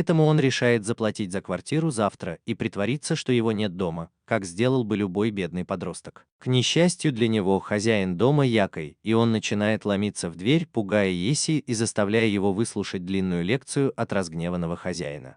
Поэтому он решает заплатить за квартиру завтра и притвориться, что его нет дома, как сделал бы любой бедный подросток. К несчастью для него, хозяин дома Якой, и он начинает ломиться в дверь, пугая Еси и заставляя его выслушать длинную лекцию от разгневанного хозяина.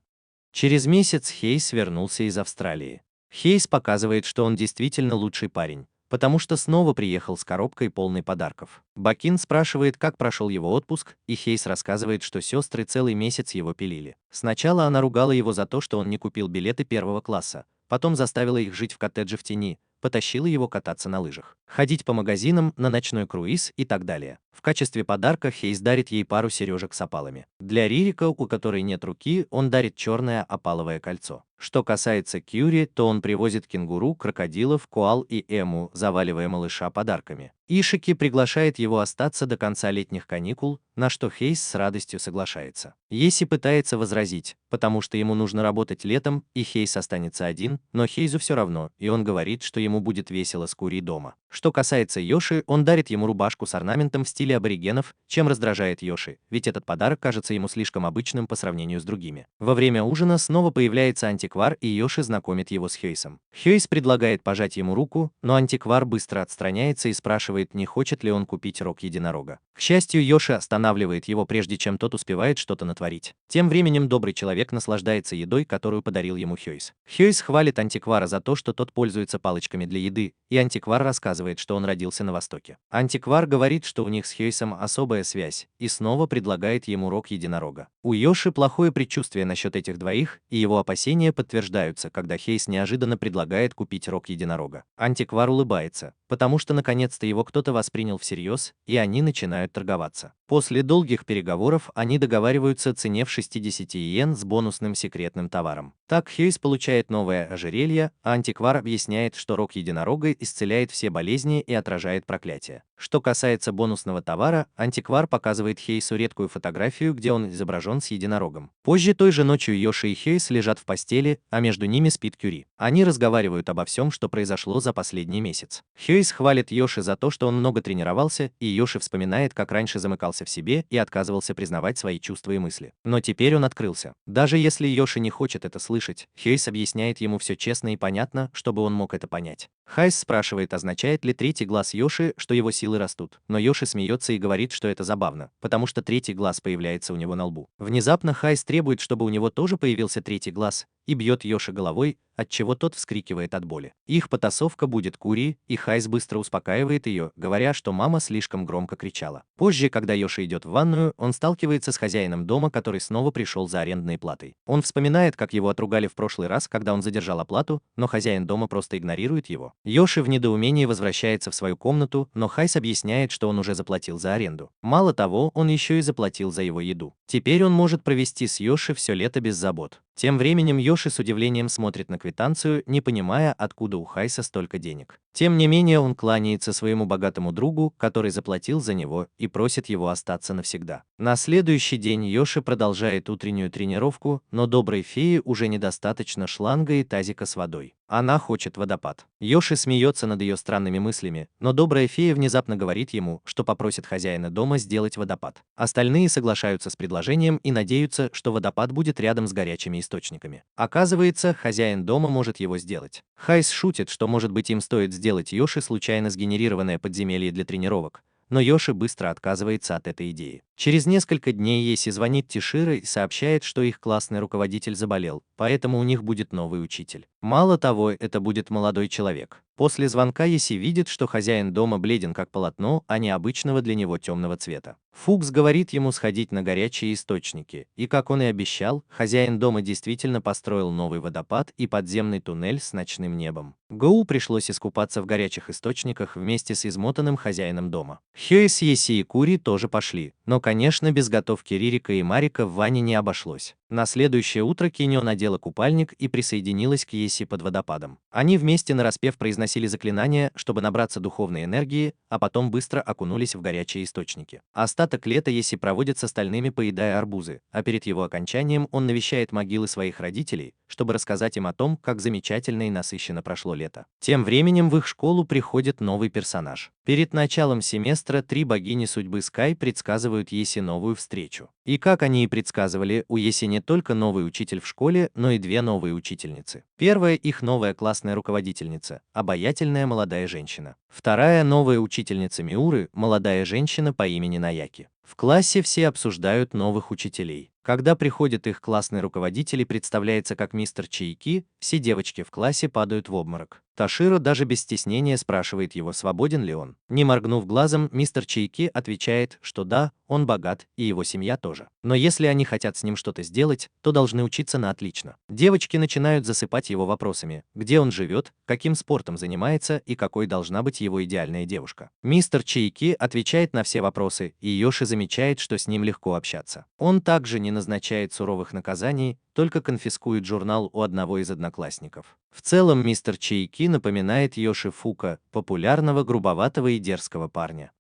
Через месяц Хейс вернулся из Австралии. Хейс показывает, что он действительно лучший парень, потому что снова приехал с коробкой полной подарков. Бакин спрашивает, как прошел его отпуск, и Хейс рассказывает, что сестры целый месяц его пилили. Сначала она ругала его за то, что он не купил билеты первого класса, потом заставила их жить в коттедже в тени, потащила его кататься на лыжах, ходить по магазинам, на ночной круиз и так далее. В качестве подарка Хейс дарит ей пару сережек с опалами. Для Ририка, у которой нет руки, он дарит черное опаловое кольцо. Что касается Кьюри, то он привозит кенгуру, крокодилов, коал и эму, заваливая малыша подарками. Ишики приглашает его остаться до конца летних каникул, на что Хейс с радостью соглашается. Еси пытается возразить, потому что ему нужно работать летом, и Хейс останется один, но Хейзу все равно, и он говорит, что ему будет весело с Кури дома. Что касается Йоши, он дарит ему рубашку с орнаментом в стиле аборигенов, чем раздражает Йоши, ведь этот подарок кажется ему слишком обычным по сравнению с другими. Во время ужина снова появляется антиквар, и Йоши знакомит его с Хейсом. Хейс предлагает пожать ему руку, но антиквар быстро отстраняется и спрашивает, не хочет ли он купить рог единорога. К счастью, Йоши останавливает его, прежде чем тот успевает что-то натворить. Тем временем добрый человек наслаждается едой, которую подарил ему Хейс. Хейс хвалит антиквара за то, что тот пользуется палочками для еды, и антиквар рассказывает, что он родился на Востоке. Антиквар говорит, что у них с Хейсом особая связь, и снова предлагает ему рог единорога. У Йоши плохое предчувствие насчет этих двоих, и его опасения подтверждаются, когда Хейс неожиданно предлагает купить рог единорога. Антиквар улыбается, потому что наконец-то его кто-то воспринял всерьез, и они начинают торговаться. После долгих переговоров они договариваются о цене в 60 иен с бонусным секретным товаром. Так Хейс получает новое ожерелье, а антиквар объясняет, что рог единорога исцеляет все болезни и отражает проклятие. Что касается бонусного товара, антиквар показывает Хейсу редкую фотографию, где он изображен с единорогом. Позже той же ночью Йоши и Хейс лежат в постели, а между ними спит Кюри. Они разговаривают обо всем, что произошло за последний месяц. Хейс хвалит Йоши за то, что он много тренировался, и Йоши вспоминает, как раньше замыкался в себе и отказывался признавать свои чувства и мысли. Но теперь он открылся. Даже если Йоши не хочет это слышать, Хейс объясняет ему все честно и понятно, чтобы он мог это понять. Хайс спрашивает, означает ли третий глаз Йоши, что его силы растут, но Йоши смеется и говорит, что это забавно, потому что третий глаз появляется у него на лбу. Внезапно Хайс требует, чтобы у него тоже появился третий глаз, и бьет Йоши головой, отчего тот вскрикивает от боли. Их потасовка будет Кури, и Хайс быстро успокаивает ее, говоря, что мама слишком громко кричала. Позже, когда Йоши идет в ванную, он сталкивается с хозяином дома, который снова пришел за арендной платой. Он вспоминает, как его отругали в прошлый раз, когда он задержал оплату, но хозяин дома просто игнорирует его. Йоши в недоумении возвращается в свою комнату, но Хайс объясняет, что он уже заплатил за аренду. Мало того, он еще и заплатил за его еду. Теперь он может провести с Йоши все лето без забот. Тем временем Йоши с удивлением смотрит на квитанцию, не понимая, откуда у Хайса столько денег. Тем не менее, он кланяется своему богатому другу, который заплатил за него, и просит его остаться навсегда. На следующий день Йоши продолжает утреннюю тренировку, но доброй фее уже недостаточно шланга и тазика с водой. Она хочет водопад. Йоши смеется над ее странными мыслями, но добрая фея внезапно говорит ему, что попросит хозяина дома сделать водопад. Остальные соглашаются с предложением и надеются, что водопад будет рядом с горячими источниками. Оказывается, хозяин дома может его сделать. Хайс шутит, что, может быть, им стоит сделать Йоши случайно сгенерированное подземелье для тренировок, но Йоши быстро отказывается от этой идеи. Через несколько дней Еси звонит Тишира и сообщает, что их классный руководитель заболел, поэтому у них будет новый учитель. Мало того, это будет молодой человек. После звонка Еси видит, что хозяин дома бледен как полотно, а не обычного для него темного цвета. Фукс говорит ему сходить на горячие источники, и, как он и обещал, хозяин дома действительно построил новый водопад и подземный туннель с ночным небом. Гоу пришлось искупаться в горячих источниках вместе с измотанным хозяином дома. Хёйс, Еси и Кури тоже пошли, но, конечно, без готовки Ририка и Марика в ванне не обошлось. На следующее утро Киньо надела купальник и присоединилась к Еси под водопадом. Они вместе нараспев произносили заклинания, чтобы набраться духовной энергии, а потом быстро окунулись в горячие источники. Остаток лета Еси проводит с остальными, поедая арбузы, а перед его окончанием он навещает могилы своих родителей, чтобы рассказать им о том, как замечательно и насыщенно прошло лето. Тем временем в их школу приходит новый персонаж. Перед началом семестра 3 богини судьбы Скай предсказывают Еси новую встречу. И как они и предсказывали, у Еси не только новый учитель в школе, но и 2 новые учительницы. Первая их новая классная руководительница, обаятельная молодая женщина. Вторая новая учительница Миуры, молодая женщина по имени Наяки. В классе все обсуждают новых учителей. Когда приходит их классный руководитель и представляется как мистер Чайки, все девочки в классе падают в обморок. Таширо даже без стеснения спрашивает его, свободен ли он. Не моргнув глазом, мистер Чайки отвечает, что да, он богат, и его семья тоже. Но если они хотят с ним что-то сделать, то должны учиться на отлично. Девочки начинают засыпать его вопросами, где он живет, каким спортом занимается и какой должна быть его идеальная девушка. Мистер Чайки отвечает на все вопросы, и Йоши замечает, что с ним легко общаться. Он также не назначает суровых наказаний, только конфискует журнал у одного из одноклассников. В целом мистер Чайки напоминает Йоши Фука, популярного, грубоватого и дерзкого парня.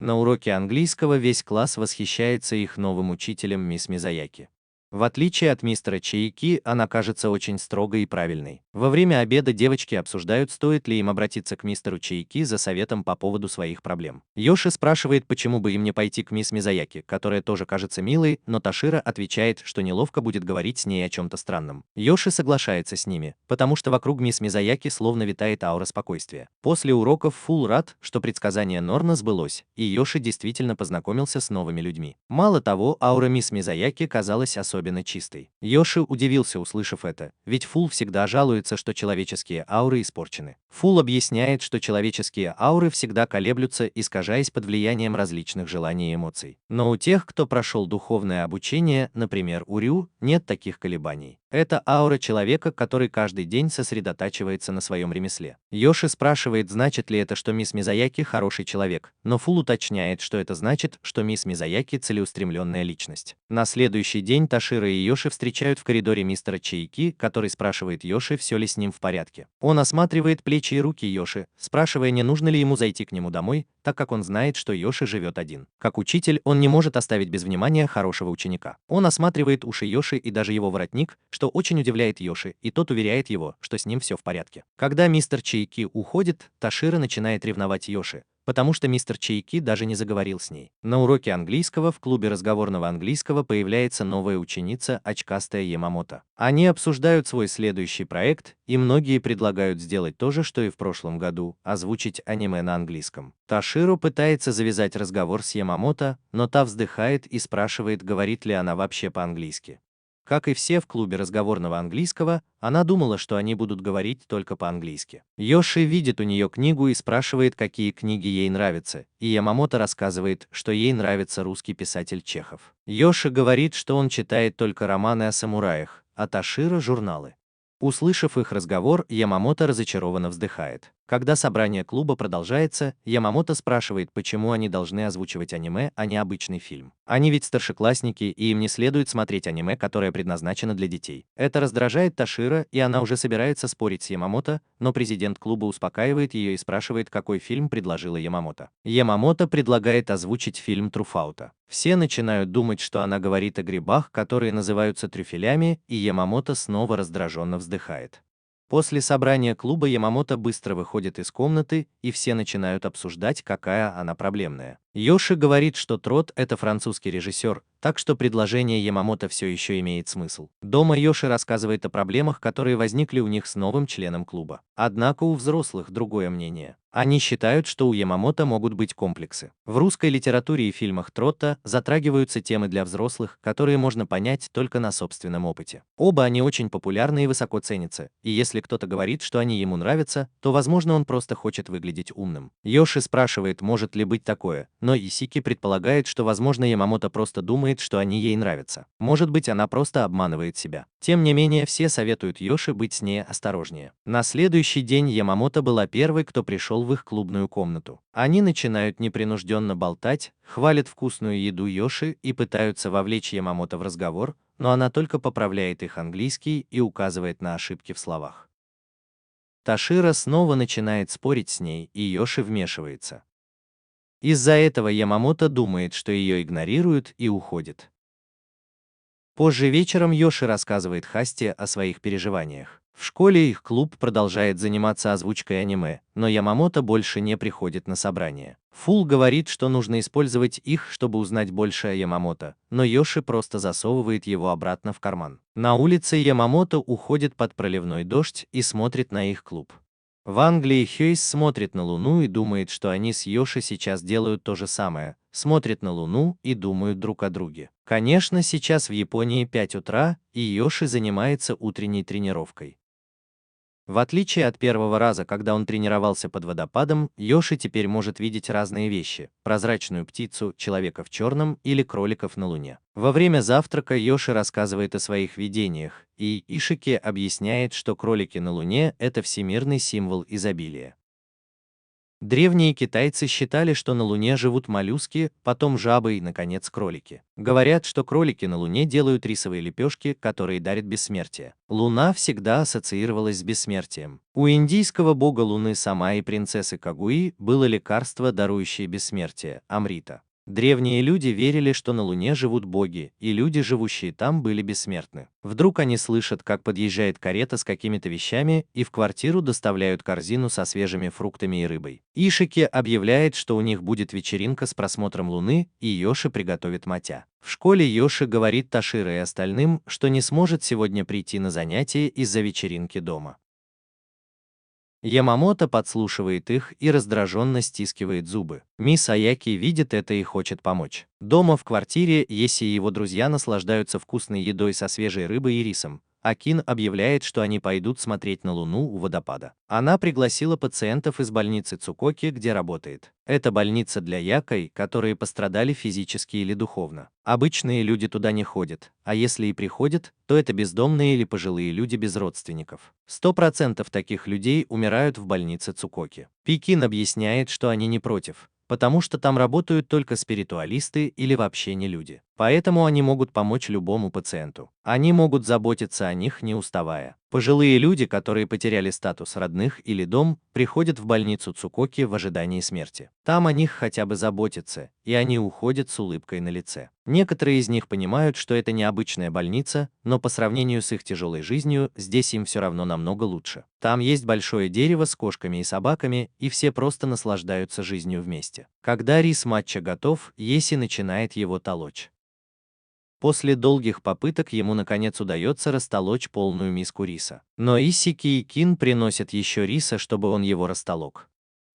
На уроке английского весь класс восхищается их новым учителем мисс Мизаяки. В отличие от мистера Чайки, она кажется очень строгой и правильной. Во время обеда девочки обсуждают, стоит ли им обратиться к мистеру Чайки за советом по поводу своих проблем. Йоши спрашивает, почему бы им не пойти к мисс Мизаяки, которая тоже кажется милой, но Таширо отвечает, что неловко будет говорить с ней о чем-то странном. Йоши соглашается с ними, потому что вокруг мисс Мизаяки словно витает аура спокойствия. После уроков Фул рад, что предсказание Норна сбылось, и Йоши действительно познакомился с новыми людьми. Мало того, аура мисс Мизаяки казалась особенно чистой. Йоши удивился, услышав это, ведь Фул всегда жалуется, что человеческие ауры испорчены. Фул объясняет, что человеческие ауры всегда колеблются, искажаясь под влиянием различных желаний и эмоций. Но у тех, кто прошел духовное обучение, например, у Рю, нет таких колебаний. Это аура человека, который каждый день сосредотачивается на своем ремесле. Йоши спрашивает, значит ли это, что мисс Мизаяки хороший человек, но Фул уточняет, что это значит, что мисс Мизаяки целеустремленная личность. На следующий день Таширо и Йоши встречают в коридоре мистера Чайки, который спрашивает Йоши, все ли с ним в порядке. Он осматривает плечи и руки Йоши, спрашивая, не нужно ли ему зайти к нему домой, так как он знает, что Йоши живет один. Как учитель, он не может оставить без внимания хорошего ученика. Он осматривает уши Йоши и даже его воротник, что очень удивляет Йоши, и тот уверяет его, что с ним все в порядке. Когда мистер Чайки уходит, Таширо начинает ревновать Йоши, потому что мистер Чайки даже не заговорил с ней. На уроке английского в клубе разговорного английского появляется новая ученица, очкастая Ямамото. Они обсуждают свой следующий проект, и многие предлагают сделать то же, что и в прошлом году, озвучить аниме на английском. Таширо пытается завязать разговор с Ямамото, но та вздыхает и спрашивает, говорит ли она вообще по-английски. Как и все в клубе разговорного английского, она думала, что они будут говорить только по-английски. Йоши видит у нее книгу и спрашивает, какие книги ей нравятся, и Ямамото рассказывает, что ей нравится русский писатель Чехов. Йоши говорит, что он читает только романы о самураях, а Таширо – журналы. Услышав их разговор, Ямамото разочарованно вздыхает. Когда собрание клуба продолжается, Ямамото спрашивает, почему они должны озвучивать аниме, а не обычный фильм. Они ведь старшеклассники, и им не следует смотреть аниме, которое предназначено для детей. Это раздражает Таширо, и она уже собирается спорить с Ямамото, но президент клуба успокаивает ее и спрашивает, какой фильм предложила Ямамото. Ямамото предлагает озвучить фильм Труфаута. Все начинают думать, что она говорит о грибах, которые называются трюфелями, и Ямамото снова раздраженно вздыхает. После собрания клуба Ямамото быстро выходит из комнаты, и все начинают обсуждать, какая она проблемная. Йоши говорит, что Трот – это французский режиссер, так что предложение Ямамото все еще имеет смысл. Дома Йоши рассказывает о проблемах, которые возникли у них с новым членом клуба. Однако у взрослых другое мнение. Они считают, что у Ямамото могут быть комплексы. В русской литературе и фильмах Тротта затрагиваются темы для взрослых, которые можно понять только на собственном опыте. Оба они очень популярны и высоко ценятся, и если кто-то говорит, что они ему нравятся, то, возможно, он просто хочет выглядеть умным. Йоши спрашивает, может ли быть такое, но Исики предполагает, что, возможно, Ямамото просто думает, что они ей нравятся. Может быть, она просто обманывает себя. Тем не менее, все советуют Йоши быть с ней осторожнее. На следующий день Ямамото была первой, кто пришел в их клубную комнату. Они начинают непринужденно болтать, хвалят вкусную еду Йоши и пытаются вовлечь Ямамото в разговор, но она только поправляет их английский и указывает на ошибки в словах. Таширо снова начинает спорить с ней, и Йоши вмешивается. Из-за этого Ямамото думает, что ее игнорируют, и уходит. Позже вечером Йоши рассказывает Хасте о своих переживаниях. В школе их клуб продолжает заниматься озвучкой аниме, но Ямамото больше не приходит на собрания. Фул говорит, что нужно использовать их, чтобы узнать больше о Ямамото, но Йоши просто засовывает его обратно в карман. На улице Ямамото уходит под проливной дождь и смотрит на их клуб. В Англии Хёйс смотрит на Луну и думает, что они с Йоши сейчас делают то же самое, смотрят на Луну и думают друг о друге. Конечно, сейчас в Японии 5 утра, и Йоши занимается утренней тренировкой. В отличие от первого раза, когда он тренировался под водопадом, Йоши теперь может видеть разные вещи: прозрачную птицу, человека в черном или кроликов на Луне. Во время завтрака Йоши рассказывает о своих видениях, и Ишики объясняет, что кролики на Луне – это всемирный символ изобилия. Древние китайцы считали, что на Луне живут моллюски, потом жабы и, наконец, кролики. Говорят, что кролики на Луне делают рисовые лепешки, которые дарят бессмертие. Луна всегда ассоциировалась с бессмертием. У индийского бога Луны Сама и принцессы Кагуи было лекарство, дарующее бессмертие – амрита. Древние люди верили, что на Луне живут боги, и люди, живущие там, были бессмертны. Вдруг они слышат, как подъезжает карета с какими-то вещами, и в квартиру доставляют корзину со свежими фруктами и рыбой. Ишики объявляет, что у них будет вечеринка с просмотром Луны, и Йоши приготовит матя. В школе Йоши говорит Таширо и остальным, что не сможет сегодня прийти на занятия из-за вечеринки дома. Ямамото подслушивает их и раздраженно стискивает зубы. Мисс Аяки видит это и хочет помочь. Дома в квартире Еси и его друзья наслаждаются вкусной едой со свежей рыбой и рисом. Акин объявляет, что они пойдут смотреть на Луну у водопада. Она пригласила пациентов из больницы Цукоки, где работает. Это больница для якой, которые пострадали физически или духовно. Обычные люди туда не ходят, а если и приходят, то это бездомные или пожилые люди без родственников. 100% таких людей умирают в больнице Цукоки. Пекин объясняет, что они не против, потому что там работают только спиритуалисты или вообще не люди. Поэтому они могут помочь любому пациенту. Они могут заботиться о них, не уставая. Пожилые люди, которые потеряли статус родных или дом, приходят в больницу Цукоки в ожидании смерти. Там о них хотя бы заботятся, и они уходят с улыбкой на лице. Некоторые из них понимают, что это не обычная больница, но по сравнению с их тяжелой жизнью, здесь им все равно намного лучше. Там есть большое дерево с кошками и собаками, и все просто наслаждаются жизнью вместе. Когда рис матча готов, Еси начинает его толочь. После долгих попыток ему наконец удается растолочь полную миску риса. Но Исики и Кин приносят еще риса, чтобы он его растолок.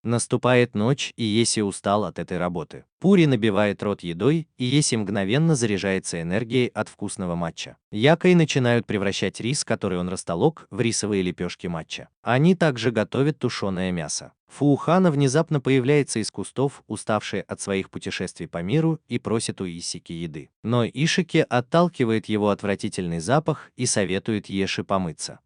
Наступает ночь, и Еси устал от этой работы. Пури набивает рот едой, и Еси мгновенно заряжается энергией от вкусного матча. Якой начинают превращать рис, который он растолок, в рисовые лепешки матча. Они также готовят тушеное мясо. Фуухана внезапно появляется из кустов, уставший от своих путешествий по миру, и просит у Исики еды. Но Ишики отталкивает его отвратительный запах и советует Еши помыться.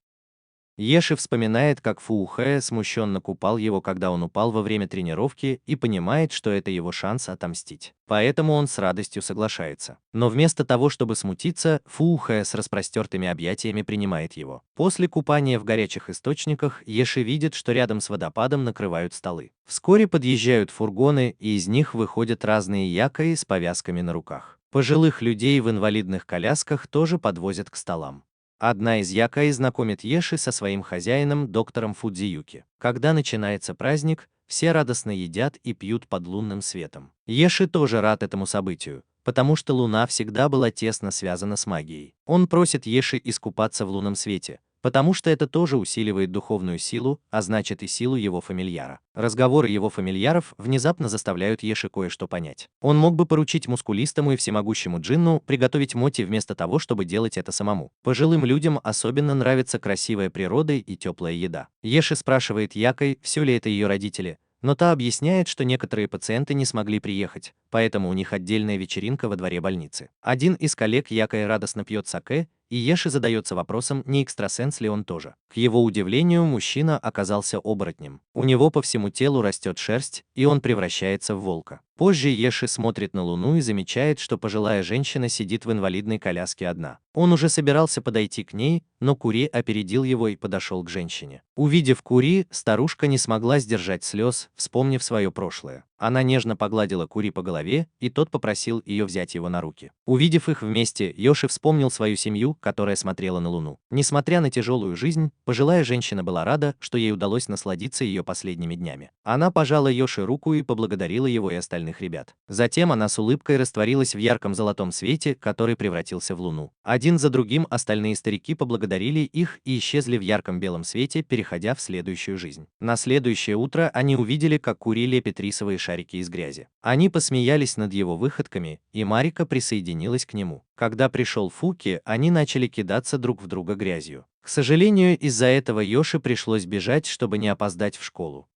Еши вспоминает, как Фуухэ смущенно купал его, когда он упал во время тренировки, и понимает, что это его шанс отомстить. Поэтому он с радостью соглашается. Но вместо того, чтобы смутиться, Фуухэ с распростертыми объятиями принимает его. После купания в горячих источниках Еши видит, что рядом с водопадом накрывают столы. Вскоре подъезжают фургоны, и из них выходят разные якои с повязками на руках. Пожилых людей в инвалидных колясках тоже подвозят к столам. Одна из якой знакомит Еши со своим хозяином, доктором Фудзиюки. Когда начинается праздник, все радостно едят и пьют под лунным светом. Еши тоже рад этому событию, потому что Луна всегда была тесно связана с магией. Он просит Еши искупаться в лунном свете, потому что это тоже усиливает духовную силу, а значит и силу его фамильяра. Разговоры его фамильяров внезапно заставляют Еши кое-что понять. Он мог бы поручить мускулистому и всемогущему джинну приготовить моти вместо того, чтобы делать это самому. Пожилым людям особенно нравится красивая природа и теплая еда. Еши спрашивает Якой, все ли это ее родители, но та объясняет, что некоторые пациенты не смогли приехать, поэтому у них отдельная вечеринка во дворе больницы. Один из коллег Якой радостно пьет саке, и Еши задается вопросом, не экстрасенс ли он тоже. К его удивлению, мужчина оказался оборотнем. У него по всему телу растет шерсть, и он превращается в волка. Позже Еши смотрит на Луну и замечает, что пожилая женщина сидит в инвалидной коляске одна. Он уже собирался подойти к ней, но Кури опередил его и подошел к женщине. Увидев Кури, старушка не смогла сдержать слез, вспомнив свое прошлое. Она нежно погладила Кури по голове, и тот попросил ее взять его на руки. Увидев их вместе, Йоши вспомнил свою семью, которая смотрела на Луну. Несмотря на тяжелую жизнь, пожилая женщина была рада, что ей удалось насладиться ее последними днями. Она пожала Йоши руку и поблагодарила его и остальных ребят. Затем она с улыбкой растворилась в ярком золотом свете, который превратился в Луну. Один за другим остальные старики поблагодарили их и исчезли в ярком белом свете, переходя в следующую жизнь. На следующее утро они увидели, как Кури лепит рисовые шарики из грязи. Они посмеялись над его выходками, и Марика присоединилась к нему. Когда пришел Фуки, они начали кидаться друг в друга грязью. К сожалению, из-за этого Йоши пришлось бежать, чтобы не опоздать в школу.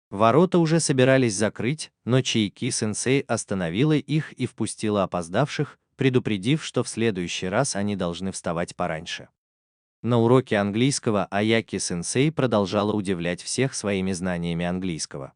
Ворота уже собирались закрыть, но Чайки-сенсей остановила их и впустила опоздавших, предупредив, что в следующий раз они должны вставать пораньше. На уроке английского Аяки-сенсей продолжала удивлять всех своими знаниями английского.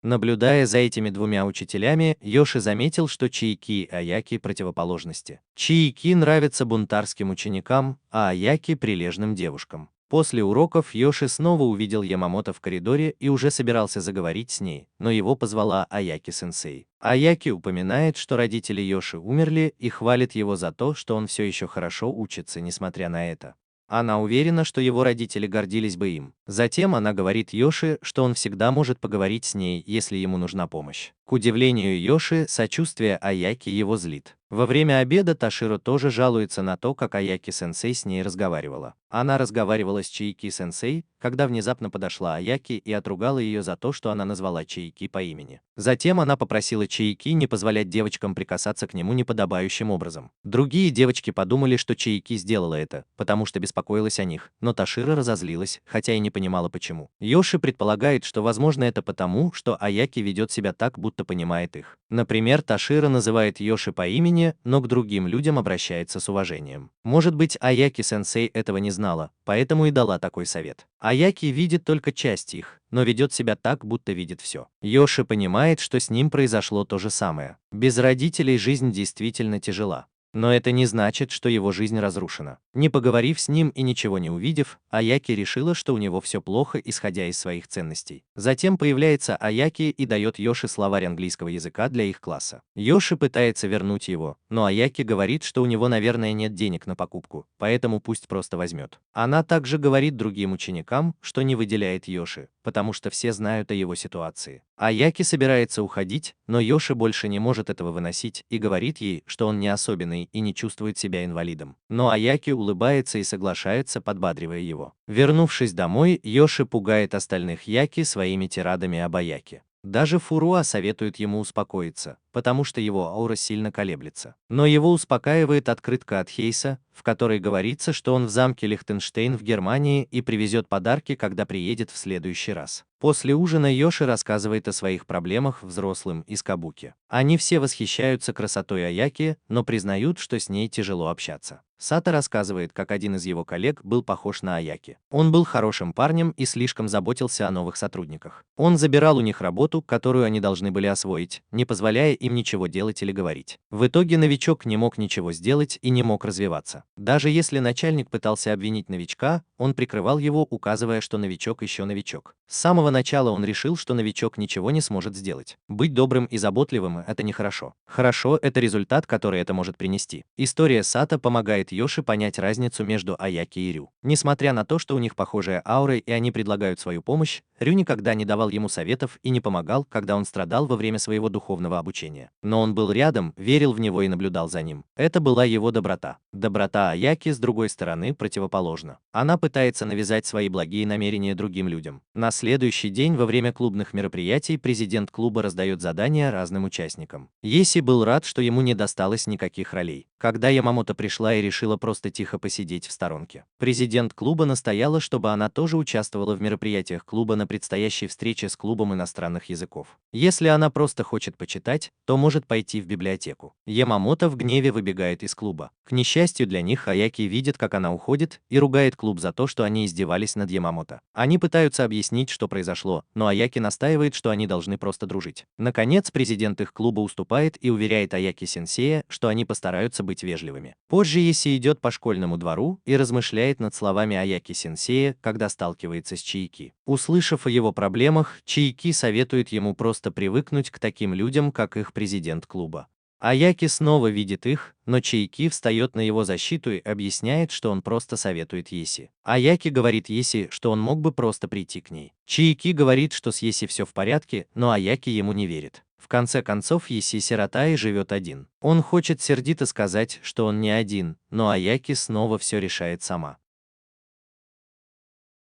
Наблюдая за этими двумя учителями, Йоши заметил, что Чайки и Аяки – противоположности. Чайки нравятся бунтарским ученикам, а Аяки – прилежным девушкам. После уроков Йоши снова увидел Ямамото в коридоре и уже собирался заговорить с ней, но его позвала Аяки-сенсей. Аяки упоминает, что родители Йоши умерли, и хвалит его за то, что он все еще хорошо учится, несмотря на это. Она уверена, что его родители гордились бы им. Затем она говорит Йоши, что он всегда может поговорить с ней, если ему нужна помощь. К удивлению Йоши, сочувствие Аяки его злит. Во время обеда Таширо тоже жалуется на то, как Аяки-сенсей с ней разговаривала. Она разговаривала с Чайки-сенсей, когда внезапно подошла Аяки и отругала ее за то, что она назвала Чайки по имени. Затем она попросила Чайки не позволять девочкам прикасаться к нему неподобающим образом. Другие девочки подумали, что Чайки сделала это, потому что беспокоилась о них, но Таширо разозлилась, хотя и не понимала почему. Йоши предполагает, что возможно это потому, что Аяки ведет себя так, будто понимает их. Например, Таширо называет Йоши по имени, но к другим людям обращается с уважением. Может быть, Аяки-сенсей этого не знала, поэтому и дала такой совет. Аяки видит только часть их, но ведет себя так, будто видит все. Йоши понимает, что с ним произошло то же самое. Без родителей жизнь действительно тяжела. Но это не значит, что его жизнь разрушена. Не поговорив с ним и ничего не увидев, Аяки решила, что у него все плохо, исходя из своих ценностей. Затем появляется Аяки и дает Йоши словарь английского языка для их класса. Йоши пытается вернуть его, но Аяки говорит, что у него, наверное, нет денег на покупку, поэтому пусть просто возьмет. Она также говорит другим ученикам, что не выделяет Йоши, потому что все знают о его ситуации. Аяки собирается уходить, но Йоши больше не может этого выносить и говорит ей, что он не особенный и не чувствует себя инвалидом. Но Аяки улыбается и соглашается, подбадривая его. Вернувшись домой, Йоши пугает остальных Яки своими тирадами об Аяки. Даже Фуруа советует ему успокоиться, потому что его аура сильно колеблется. Но его успокаивает открытка от Хейса, в которой говорится, что он в замке Лихтенштейн в Германии и привезет подарки, когда приедет в следующий раз. После ужина Йоши рассказывает о своих проблемах взрослым из Кабуки. Они все восхищаются красотой Аяки, но признают, что с ней тяжело общаться. Сато рассказывает, как один из его коллег был похож на Аяки. Он был хорошим парнем и слишком заботился о новых сотрудниках. Он забирал у них работу, которую они должны были освоить, не позволяя им ничего делать или говорить. В итоге новичок не мог ничего сделать и не мог развиваться. Даже если начальник пытался обвинить новичка, он прикрывал его, указывая, что новичок еще новичок. С самого начала он решил, что новичок ничего не сможет сделать. Быть добрым и заботливым – это нехорошо. Хорошо – это результат, который это может принести. История Сато помогает Йоши понять разницу между Аяки и Рю. Несмотря на то, что у них похожие ауры и они предлагают свою помощь, Рю никогда не давал ему советов и не помогал, когда он страдал во время своего духовного обучения. Но он был рядом, верил в него и наблюдал за ним. Это была его доброта. Доброта Аяки, с другой стороны, противоположна. Она пытается навязать свои благие намерения другим людям. На следующий день во время клубных мероприятий президент клуба раздает задания разным участникам. Еси был рад, что ему не досталось никаких ролей. Когда Ямамото пришла и решила решила просто тихо посидеть в сторонке. Президент клуба настояла, чтобы она тоже участвовала в мероприятиях клуба на предстоящей встрече с клубом иностранных языков. Если она просто хочет почитать, то может пойти в библиотеку. Ямамото в гневе выбегает из клуба. К несчастью для них, Аяки видит, как она уходит, и ругает клуб за то, что они издевались над Ямамото. Они пытаются объяснить, что произошло, но Аяки настаивает, что они должны просто дружить. Наконец, президент их клуба уступает и уверяет Аяки-сенсея, что они постараются быть вежливыми. Позже Еси идет по школьному двору и размышляет над словами Аяки-сенсея, когда сталкивается с Чайки. Услышав о его проблемах, Чайки советует ему просто привыкнуть к таким людям, как их президент клуба. Аяки снова видит их, но Чайки встает на его защиту и объясняет, что он просто советует Еси. Аяки говорит Еси, что он мог бы просто прийти к ней. Чайки говорит, что с Еси все в порядке, но Аяки ему не верит. В конце концов, Еси сирота и живет один. Он хочет сердито сказать, что он не один, но Аяки снова все решает сама.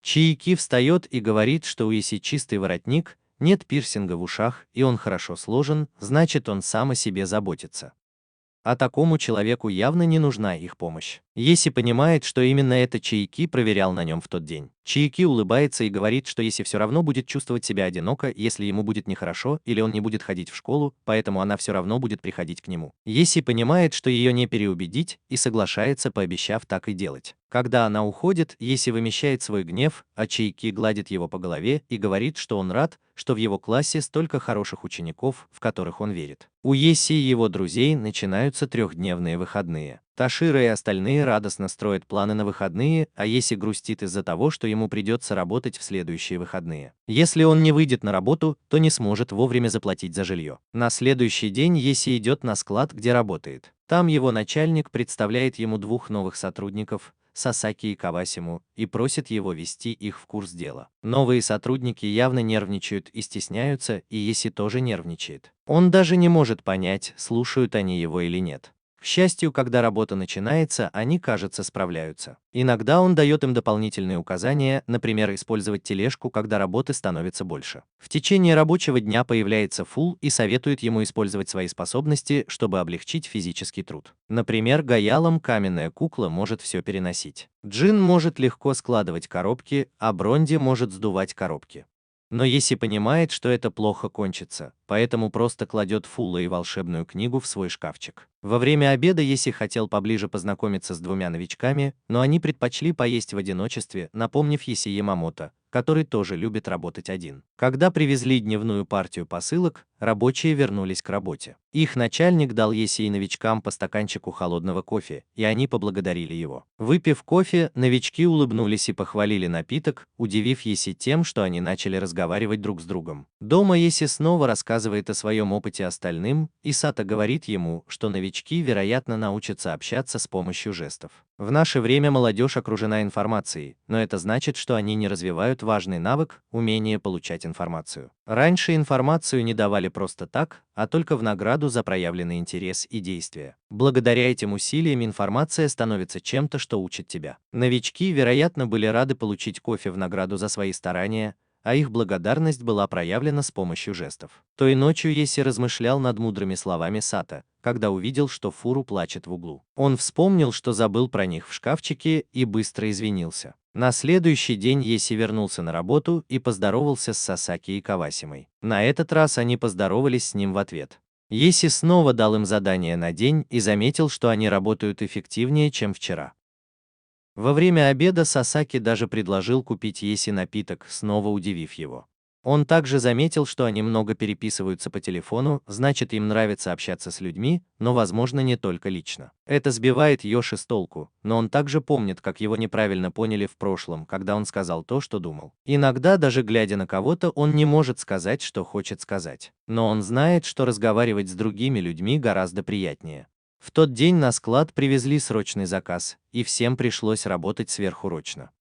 Чайки встает и говорит, что у Еси чистый воротник, нет пирсинга в ушах, и он хорошо сложен, значит, он сам о себе заботится. А такому человеку явно не нужна их помощь. Еси понимает, что именно это Чайки проверял на нем в тот день. Чайки улыбается и говорит, что Еси все равно будет чувствовать себя одиноко, если ему будет нехорошо или он не будет ходить в школу, поэтому она все равно будет приходить к нему. Еси понимает, что ее не переубедить, и соглашается, пообещав так и делать. Когда она уходит, Еси вымещает свой гнев, а Чайки гладит его по голове и говорит, что он рад, что в его классе столько хороших учеников, в которых он верит. У Еси и его друзей начинаются трехдневные выходные. Ташира и остальные радостно строят планы на выходные, а Еси грустит из-за того, что ему придется работать в следующие выходные. Если он не выйдет на работу, то не сможет вовремя заплатить за жилье. На следующий день Еси идет на склад, где работает. Там его начальник представляет ему двух новых сотрудников, Сасаки и Кавасиму, и просит его вести их в курс дела. Новые сотрудники явно нервничают и стесняются, и Еси тоже нервничает. Он даже не может понять, слушают они его или нет. К счастью, когда работа начинается, они, кажется, справляются. Иногда он дает им дополнительные указания, например, использовать тележку, когда работы становится больше. В течение рабочего дня появляется Фул и советует ему использовать свои способности, чтобы облегчить физический труд. Например, Гаялом каменная кукла может все переносить. Джин может легко складывать коробки, а Бронди может сдувать коробки. Но Еси понимает, что это плохо кончится, поэтому просто кладет Фула и волшебную книгу в свой шкафчик. Во время обеда Еси хотел поближе познакомиться с двумя новичками, но они предпочли поесть в одиночестве, напомнив Еси Ямамото, который тоже любит работать один. Когда привезли дневную партию посылок, рабочие вернулись к работе. Их начальник дал Еси и новичкам по стаканчику холодного кофе, и они поблагодарили его. Выпив кофе, новички улыбнулись и похвалили напиток, удивив Еси тем, что они начали разговаривать друг с другом. Дома Еси снова рассказывает о своем опыте остальным, и Сато говорит ему, что новички, вероятно, научатся общаться с помощью жестов. В наше время молодежь окружена информацией, но это значит, что они не развивают важный навык – умение получать информацию. Раньше информацию не давали просто так, а только в награду за проявленный интерес и действия. Благодаря этим усилиям информация становится чем-то, что учит тебя. Новички, вероятно, были рады получить кофе в награду за свои старания, а их благодарность была проявлена с помощью жестов. Той ночью Еси размышлял над мудрыми словами Сато, когда увидел, что Фуру плачет в углу. Он вспомнил, что забыл про них в шкафчике, и быстро извинился. На следующий день Еси вернулся на работу и поздоровался с Сасаки и Кавасимой. На этот раз они поздоровались с ним в ответ. Еси снова дал им задание на день и заметил, что они работают эффективнее, чем вчера. Во время обеда Сасаки даже предложил купить Еси напиток, снова удивив его. Он также заметил, что они много переписываются по телефону, значит, им нравится общаться с людьми, но, возможно, не только лично. Это сбивает Йоши с толку, но он также помнит, как его неправильно поняли в прошлом, когда он сказал то, что думал. Иногда, даже глядя на кого-то, он не может сказать, что хочет сказать. Но он знает, что разговаривать с другими людьми гораздо приятнее. В тот день на склад привезли срочный заказ, и всем пришлось работать сверхурочно.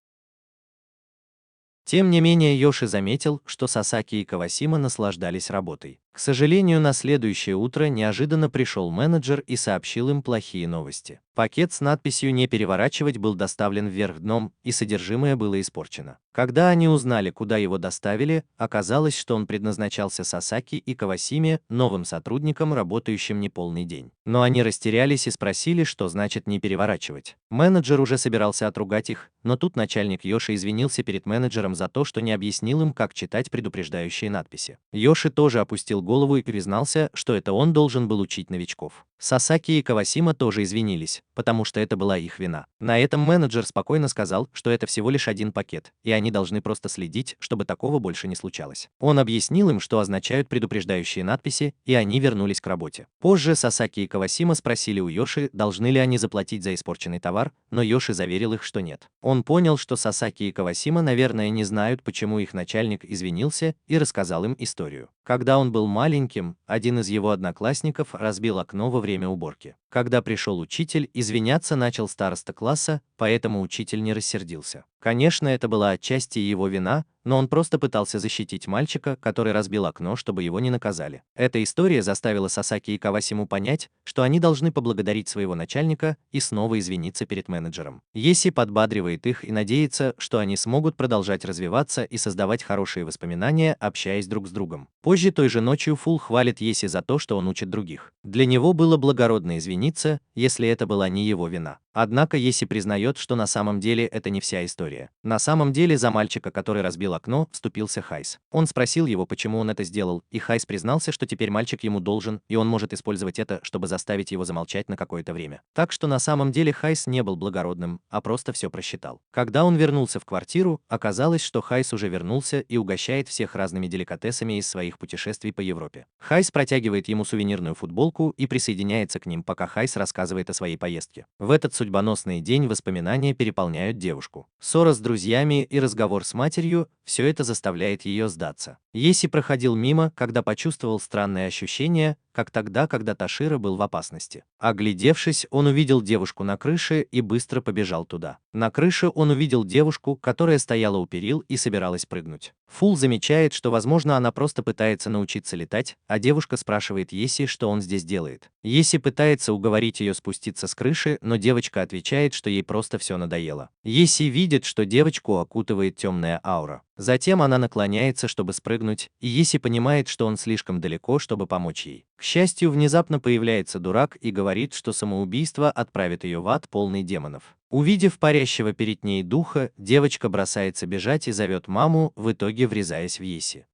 Тем не менее, Йоши заметил, что Сасаки и Кавасима наслаждались работой. К сожалению, на следующее утро неожиданно пришел менеджер и сообщил им плохие новости. Пакет с надписью «Не переворачивать» был доставлен вверх дном, и содержимое было испорчено. Когда они узнали, куда его доставили, оказалось, что он предназначался Сасаки и Кавасиме, новым сотрудникам, работающим неполный день. Но они растерялись и спросили, что значит «не переворачивать». Менеджер уже собирался отругать их, но тут начальник Йоши извинился перед менеджером за то, что не объяснил им, как читать предупреждающие надписи. Йоши тоже опустил голову и признался, что это он должен был учить новичков. Сасаки и Кавасима тоже извинились, потому что это была их вина. На этом менеджер спокойно сказал, что это всего лишь один пакет, и они должны просто следить, чтобы такого больше не случалось. Он объяснил им, что означают предупреждающие надписи, и они вернулись к работе. Позже Сасаки и Кавасима спросили у Йоши, должны ли они заплатить за испорченный товар, но Йоши заверил их, что нет. Он понял, что Сасаки и Кавасима, наверное, не знают, почему их начальник извинился, и рассказал им историю. Когда он был маленьким, один из его одноклассников разбил окно во время уборки. Когда пришел учитель, извиняться начал староста класса, поэтому учитель не рассердился. Конечно, это была отчасти его вина, но он просто пытался защитить мальчика, который разбил окно, чтобы его не наказали. Эта история заставила Сасаки и Кавасиму понять, что они должны поблагодарить своего начальника и снова извиниться перед менеджером. Еси подбадривает их и надеется, что они смогут продолжать развиваться и создавать хорошие воспоминания, общаясь друг с другом. Позже той же ночью Фул хвалит Еси за то, что он учит других. Для него было благородно извиниться, если это была не его вина. Однако Еси признает, что на самом деле это не вся история. На самом деле за мальчика, который разбил окно, вступился Хайс. Он спросил его, почему он это сделал, и Хайс признался, что теперь мальчик ему должен, и он может использовать это, чтобы заставить его замолчать на какое-то время. Так что на самом деле Хайс не был благородным, а просто все просчитал. Когда он вернулся в квартиру, оказалось, что Хайс уже вернулся и угощает всех разными деликатесами из своих путешествий по Европе. Хайс протягивает ему сувенирную футболку и присоединяется к ним, пока Хайс рассказывает о своей поездке. В этот судьбоносный день воспоминания переполняют девушку. Ссора с друзьями и разговор с матерью – все это заставляет ее сдаться. Еси проходил мимо, когда почувствовал странные ощущения, как тогда, когда Ташира был в опасности. Оглядевшись, он увидел девушку на крыше и быстро побежал туда. На крыше он увидел девушку, которая стояла у перил и собиралась прыгнуть. Фул замечает, что, возможно, она просто пытается научиться летать, а девушка спрашивает Еси, что он здесь делает. Еси пытается уговорить ее спуститься с крыши, но девочка отвечает, что ей просто все надоело. Еси видит, что девочку окутывает темная аура. Затем она наклоняется, чтобы спрыгнуть, и Еси понимает, что он слишком далеко, чтобы помочь ей. К счастью, внезапно появляется дурак и говорит, что самоубийство отправит ее в ад, полный демонов. Увидев парящего перед ней духа, девочка бросается бежать и зовет маму, в итоге врезаясь в Еси.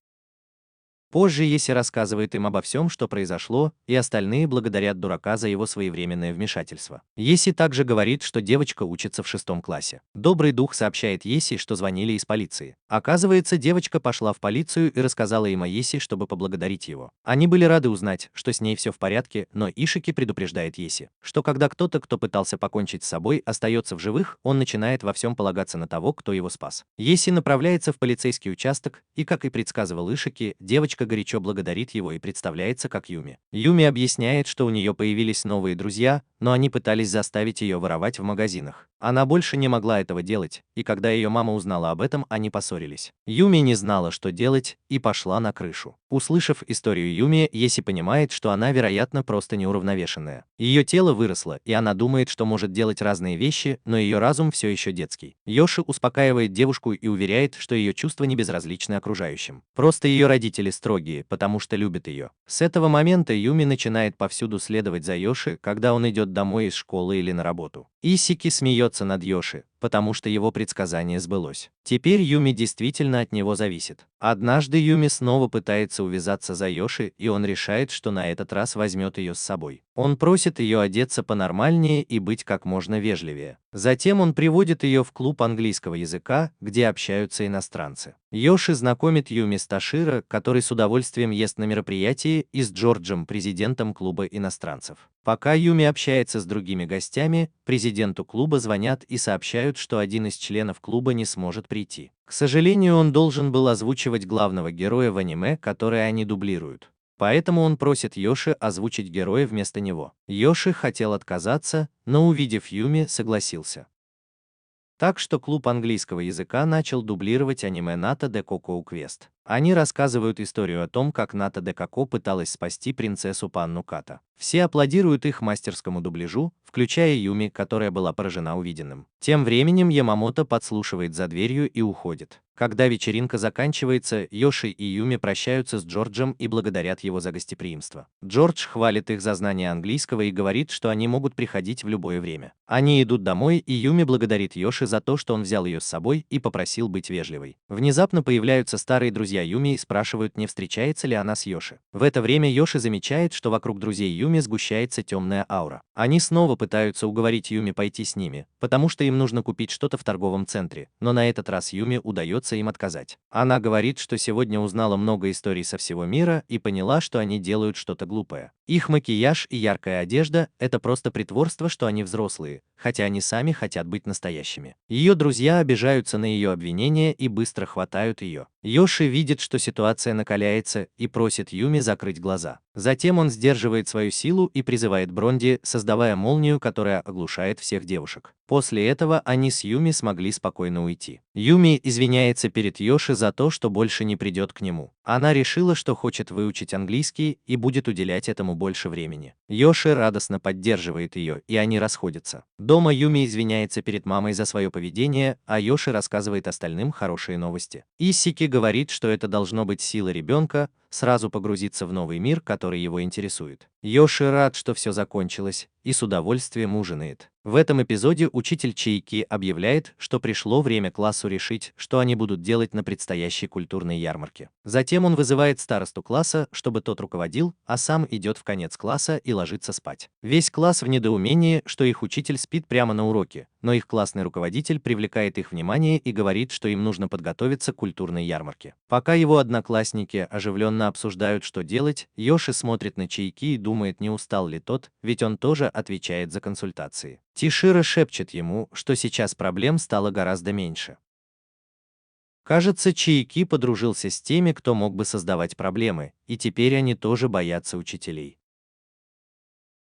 Позже Еси рассказывает им обо всем, что произошло, и остальные благодарят дурака за его своевременное вмешательство. Еси также говорит, что девочка учится в 6 классе. Добрый дух сообщает Еси, что звонили из полиции. Оказывается, девочка пошла в полицию и рассказала им о Еси, чтобы поблагодарить его. Они были рады узнать, что с ней все в порядке, но Ишики предупреждает Еси, что когда кто-то, кто пытался покончить с собой, остается в живых, он начинает во всем полагаться на того, кто его спас. Еси направляется в полицейский участок, и, как и предсказывал Ишики, девочка горячо благодарит его и представляется как Юми. Юми объясняет, что у нее появились новые друзья, но они пытались заставить ее воровать в магазинах. Она больше не могла этого делать, и когда ее мама узнала об этом, они поссорились. Юми не знала, что делать, и пошла на крышу. Услышав историю Юми, Еси понимает, что она, вероятно, просто неуравновешенная. Ее тело выросло, и она думает, что может делать разные вещи, но ее разум все еще детский. Йоши успокаивает девушку и уверяет, что ее чувства не безразличны окружающим. Просто ее родители строгие, потому что любят ее. С этого момента Юми начинает повсюду следовать за Йоши, когда он идет домой из школы или на работу. Исики смеется над Йоши, потому что его предсказание сбылось. Теперь Юми действительно от него зависит. Однажды Юми снова пытается увязаться за Йоши, и он решает, что на этот раз возьмет ее с собой. Он просит ее одеться понормальнее и быть как можно вежливее. Затем он приводит ее в клуб английского языка, где общаются иностранцы. Йоши знакомит Юми с Таширо, который с удовольствием ест на мероприятии, и с Джорджем, президентом клуба иностранцев. Пока Юми общается с другими гостями, президенту клуба звонят и сообщают, что один из членов клуба не сможет прийти. К сожалению, он должен был озвучивать главного героя в аниме, которое они дублируют. Поэтому он просит Йоши озвучить героя вместо него. Йоши хотел отказаться, но, увидев Юми, согласился. Так что клуб английского языка начал дублировать аниме Ната де Коко Квест. Они рассказывают историю о том, как Ната де Коко пыталась спасти принцессу Панну Ката. Все аплодируют их мастерскому дубляжу, включая Юми, которая была поражена увиденным. Тем временем Ямамото подслушивает за дверью и уходит. Когда вечеринка заканчивается, Йоши и Юми прощаются с Джорджем и благодарят его за гостеприимство. Джордж хвалит их за знание английского и говорит, что они могут приходить в любое время. Они идут домой, и Юми благодарит Йоши за то, что он взял ее с собой и попросил быть вежливой. Внезапно появляются старые друзья Юми и спрашивают, не встречается ли она с Йоши. В это время Йоши замечает, что вокруг друзей Юми сгущается темная аура. Они снова пытаются уговорить Юми пойти с ними, потому что им нужно купить что-то в торговом центре, но на этот раз Юми удается им отказать. Она говорит, что сегодня узнала много историй со всего мира и поняла, что они делают что-то глупое. Их макияж и яркая одежда – это просто притворство, что они взрослые, хотя они сами хотят быть настоящими. Ее друзья обижаются на ее обвинения и быстро хватают ее. Йоши видит, что ситуация накаляется, и просит Юми закрыть глаза. Затем он сдерживает свою силу и призывает Бронди, создавая молнию, которая оглушает всех девушек. После этого они с Юми смогли спокойно уйти. Юми извиняется перед Йоши за то, что больше не придет к нему. Она решила, что хочет выучить английский и будет уделять этому больше времени. Йоши радостно поддерживает ее, и они расходятся. Дома Юми извиняется перед мамой за свое поведение, а Йоши рассказывает остальным хорошие новости. Исики говорит, что это должно быть сила ребенка, сразу погрузиться в новый мир, который его интересует. Йоши рад, что все закончилось, и с удовольствием ужинает. В этом эпизоде учитель Чайки объявляет, что пришло время классу решить, что они будут делать на предстоящей культурной ярмарке. Затем он вызывает старосту класса, чтобы тот руководил, а сам идет в конец класса и ложится спать. Весь класс в недоумении, что их учитель спит прямо на уроке, но их классный руководитель привлекает их внимание и говорит, что им нужно подготовиться к культурной ярмарке. Пока его одноклассники оживленно обсуждают, что делать, Йоши смотрит на Чайки и думает, не устал ли тот, ведь он тоже отвечает за консультации. Тиширо шепчет ему, что сейчас проблем стало гораздо меньше. Кажется, Чайки подружился с теми, кто мог бы создавать проблемы, и теперь они тоже боятся учителей.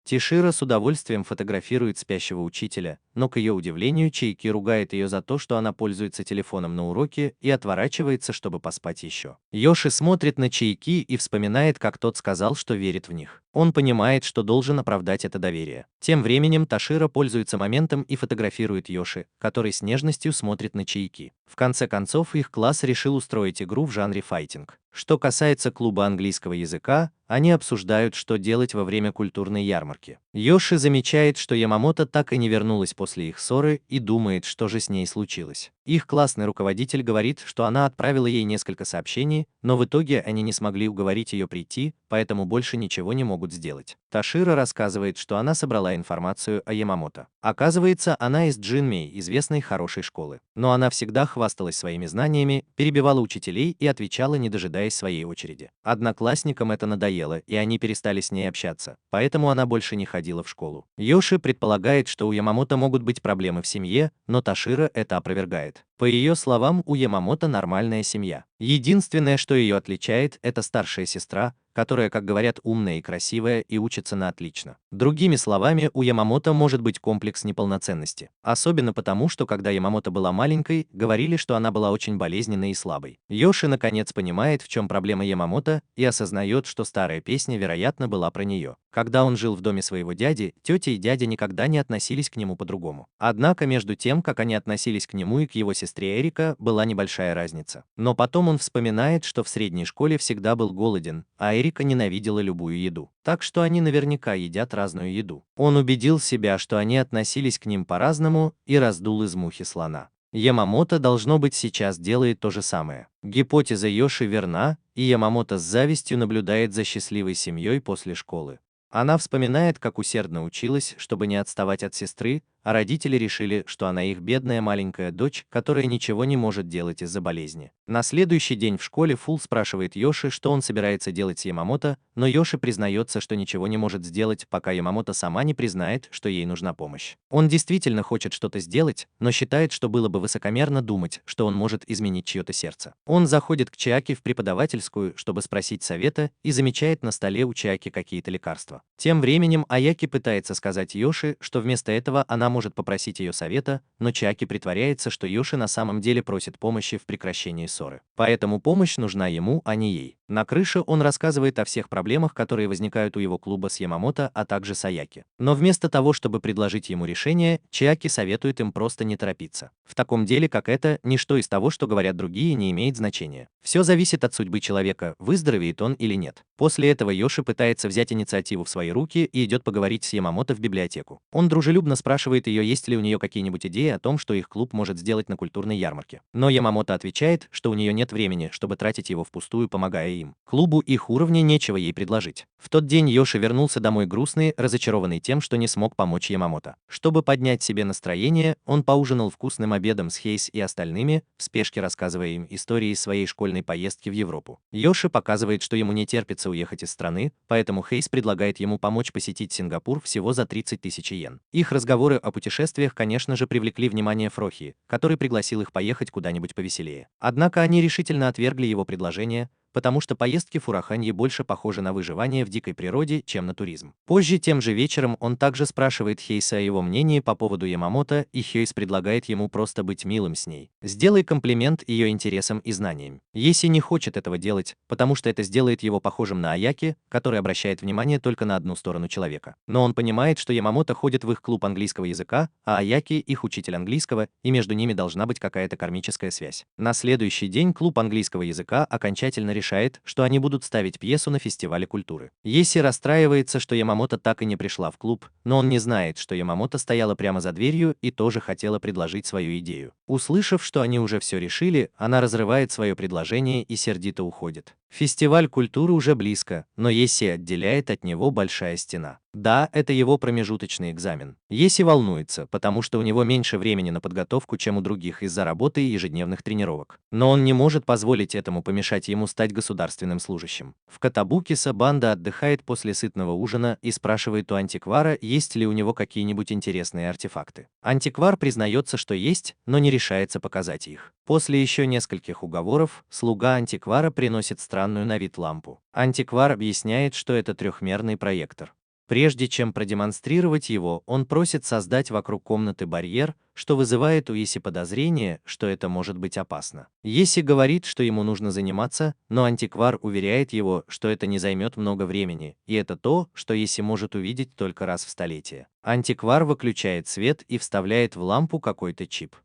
Тиширо с удовольствием фотографирует спящего учителя, но, к ее удивлению, Чайки ругает ее за то, что она пользуется телефоном на уроке и отворачивается, чтобы поспать еще. Йоши смотрит на Чайки и вспоминает, как тот сказал, что верит в них. Он понимает, что должен оправдать это доверие. Тем временем Таширо пользуется моментом и фотографирует Йоши, который с нежностью смотрит на Чайки. В конце концов, их класс решил устроить игру в жанре файтинг. Что касается клуба английского языка, они обсуждают, что делать во время культурной ярмарки. Йоши замечает, что Ямамото так и не вернулась после их ссоры и думает, что же с ней случилось. Их классный руководитель говорит, что она отправила ей несколько сообщений, но в итоге они не смогли уговорить ее прийти, поэтому больше ничего не могут сделать. Таширо рассказывает, что она собрала информацию о Ямамото. Оказывается, она из Джинмей, известной хорошей школы. Но она всегда хвасталась своими знаниями, перебивала учителей и отвечала, не дожидаясь своей очереди. Одноклассникам это надоело, и они перестали с ней общаться, поэтому она больше не ходила в школу. Йоши предполагает, что у Ямамото могут быть проблемы в семье, но Таширо это опровергает. По ее словам, у Ямамото нормальная семья. Единственное, что ее отличает, это старшая сестра, которая, как говорят, умная и красивая и учится на отлично. Другими словами, у Ямамото может быть комплекс неполноценности. Особенно потому, что когда Ямамото была маленькой, говорили, что она была очень болезненной и слабой. Йоши наконец понимает, в чем проблема Ямамото, и осознает, что старая песня, вероятно, была про нее. Когда он жил в доме своего дяди, тетя и дядя никогда не относились к нему по-другому. Однако между тем, как они относились к нему и к его сестре Эрика, была небольшая разница. Но потом он вспоминает, что в средней школе всегда был голоден, а Эрика ненавидела любую еду. Так что они наверняка едят разную еду. Он убедил себя, что они относились к ним по-разному, и раздул из мухи слона. Ямамото, должно быть, сейчас делает то же самое. Гипотеза Йоши верна, и Ямамото с завистью наблюдает за счастливой семьей после школы. Она вспоминает, как усердно училась, чтобы не отставать от сестры, а родители решили, что она их бедная маленькая дочь, которая ничего не может делать из-за болезни. На следующий день в школе Фул спрашивает Йоши, что он собирается делать с Ямамото, но Йоши признается, что ничего не может сделать, пока Ямамото сама не признает, что ей нужна помощь. Он действительно хочет что-то сделать, но считает, что было бы высокомерно думать, что он может изменить чье-то сердце. Он заходит к Чиаки в преподавательскую, чтобы спросить совета, и замечает на столе у Чиаки какие-то лекарства. Тем временем Аяки пытается сказать Йоши, что вместо этого она может попросить ее совета, но Чиаки притворяется, что Йоши на самом деле просит помощи в прекращении ссоры. Поэтому помощь нужна ему, а не ей. На крыше он рассказывает о всех проблемах, которые возникают у его клуба с Ямамото, а также с Аяки. Но вместо того, чтобы предложить ему решение, Чиаки советует им просто не торопиться. В таком деле, как это, ничто из того, что говорят другие, не имеет значения. Все зависит от судьбы человека, выздоровеет он или нет. После этого Йоши пытается взять инициативу в свои руки и идет поговорить с Ямамото в библиотеку. Он дружелюбно спрашивает ее, есть ли у нее какие-нибудь идеи о том, что их клуб может сделать на культурной ярмарке. Но Ямамото отвечает, что у нее нет времени, чтобы тратить его впустую, помогая им. Клубу их уровня нечего ей предложить. В тот день Йоши вернулся домой грустный, разочарованный тем, что не смог помочь Ямамото. Чтобы поднять себе настроение, он поужинал вкусным обедом с Хейс и остальными, в спешке рассказывая им истории из своей школьной поездки в Европу. Йоши показывает, что ему не терпится уехать из страны, поэтому Хейс предлагает ему помочь посетить Сингапур всего за 30 тысяч йен. Их разговоры о путешествиях, конечно же, привлекли внимание Фрохи, который пригласил их поехать куда-нибудь повеселее. Однако они решительно отвергли его предложение, потому что поездки в Фураханье больше похожи на выживание в дикой природе, чем на туризм. Позже, тем же вечером, он также спрашивает Хейса о его мнении по поводу Ямамото, и Хейс предлагает ему просто быть милым с ней. Сделай комплимент ее интересам и знаниям. Еси не хочет этого делать, потому что это сделает его похожим на Аяки, который обращает внимание только на одну сторону человека. Но он понимает, что Ямамото ходит в их клуб английского языка, а Аяки их учитель английского, и между ними должна быть какая-то кармическая связь. На следующий день клуб английского языка окончательно решает, что они будут ставить пьесу на фестивале культуры. Еси расстраивается, что Ямамото так и не пришла в клуб, но он не знает, что Ямамото стояла прямо за дверью и тоже хотела предложить свою идею. Услышав, что они уже все решили, она разрывает свое предложение и сердито уходит. Фестиваль культуры уже близко, но Еси отделяет от него большая стена. Да, это его промежуточный экзамен. Еси волнуется, потому что у него меньше времени на подготовку, чем у других из-за работы и ежедневных тренировок. Но он не может позволить этому помешать ему стать государственным служащим. В Катабукиса банда отдыхает после сытного ужина и спрашивает у антиквара, есть ли у него какие-нибудь интересные артефакты. Антиквар признается, что есть, но не решается показать их. После еще нескольких уговоров, слуга антиквара приносит странную на вид лампу. Антиквар объясняет, что это трехмерный проектор. Прежде чем продемонстрировать его, он просит создать вокруг комнаты барьер, что вызывает у Еси подозрение, что это может быть опасно. Еси говорит, что ему нужно заниматься, но антиквар уверяет его, что это не займет много времени, и это то, что Еси может увидеть только раз в столетие. Антиквар выключает свет и вставляет в лампу какой-то чип.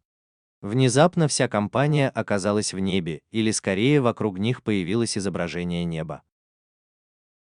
Внезапно вся компания оказалась в небе, или скорее вокруг них появилось изображение неба.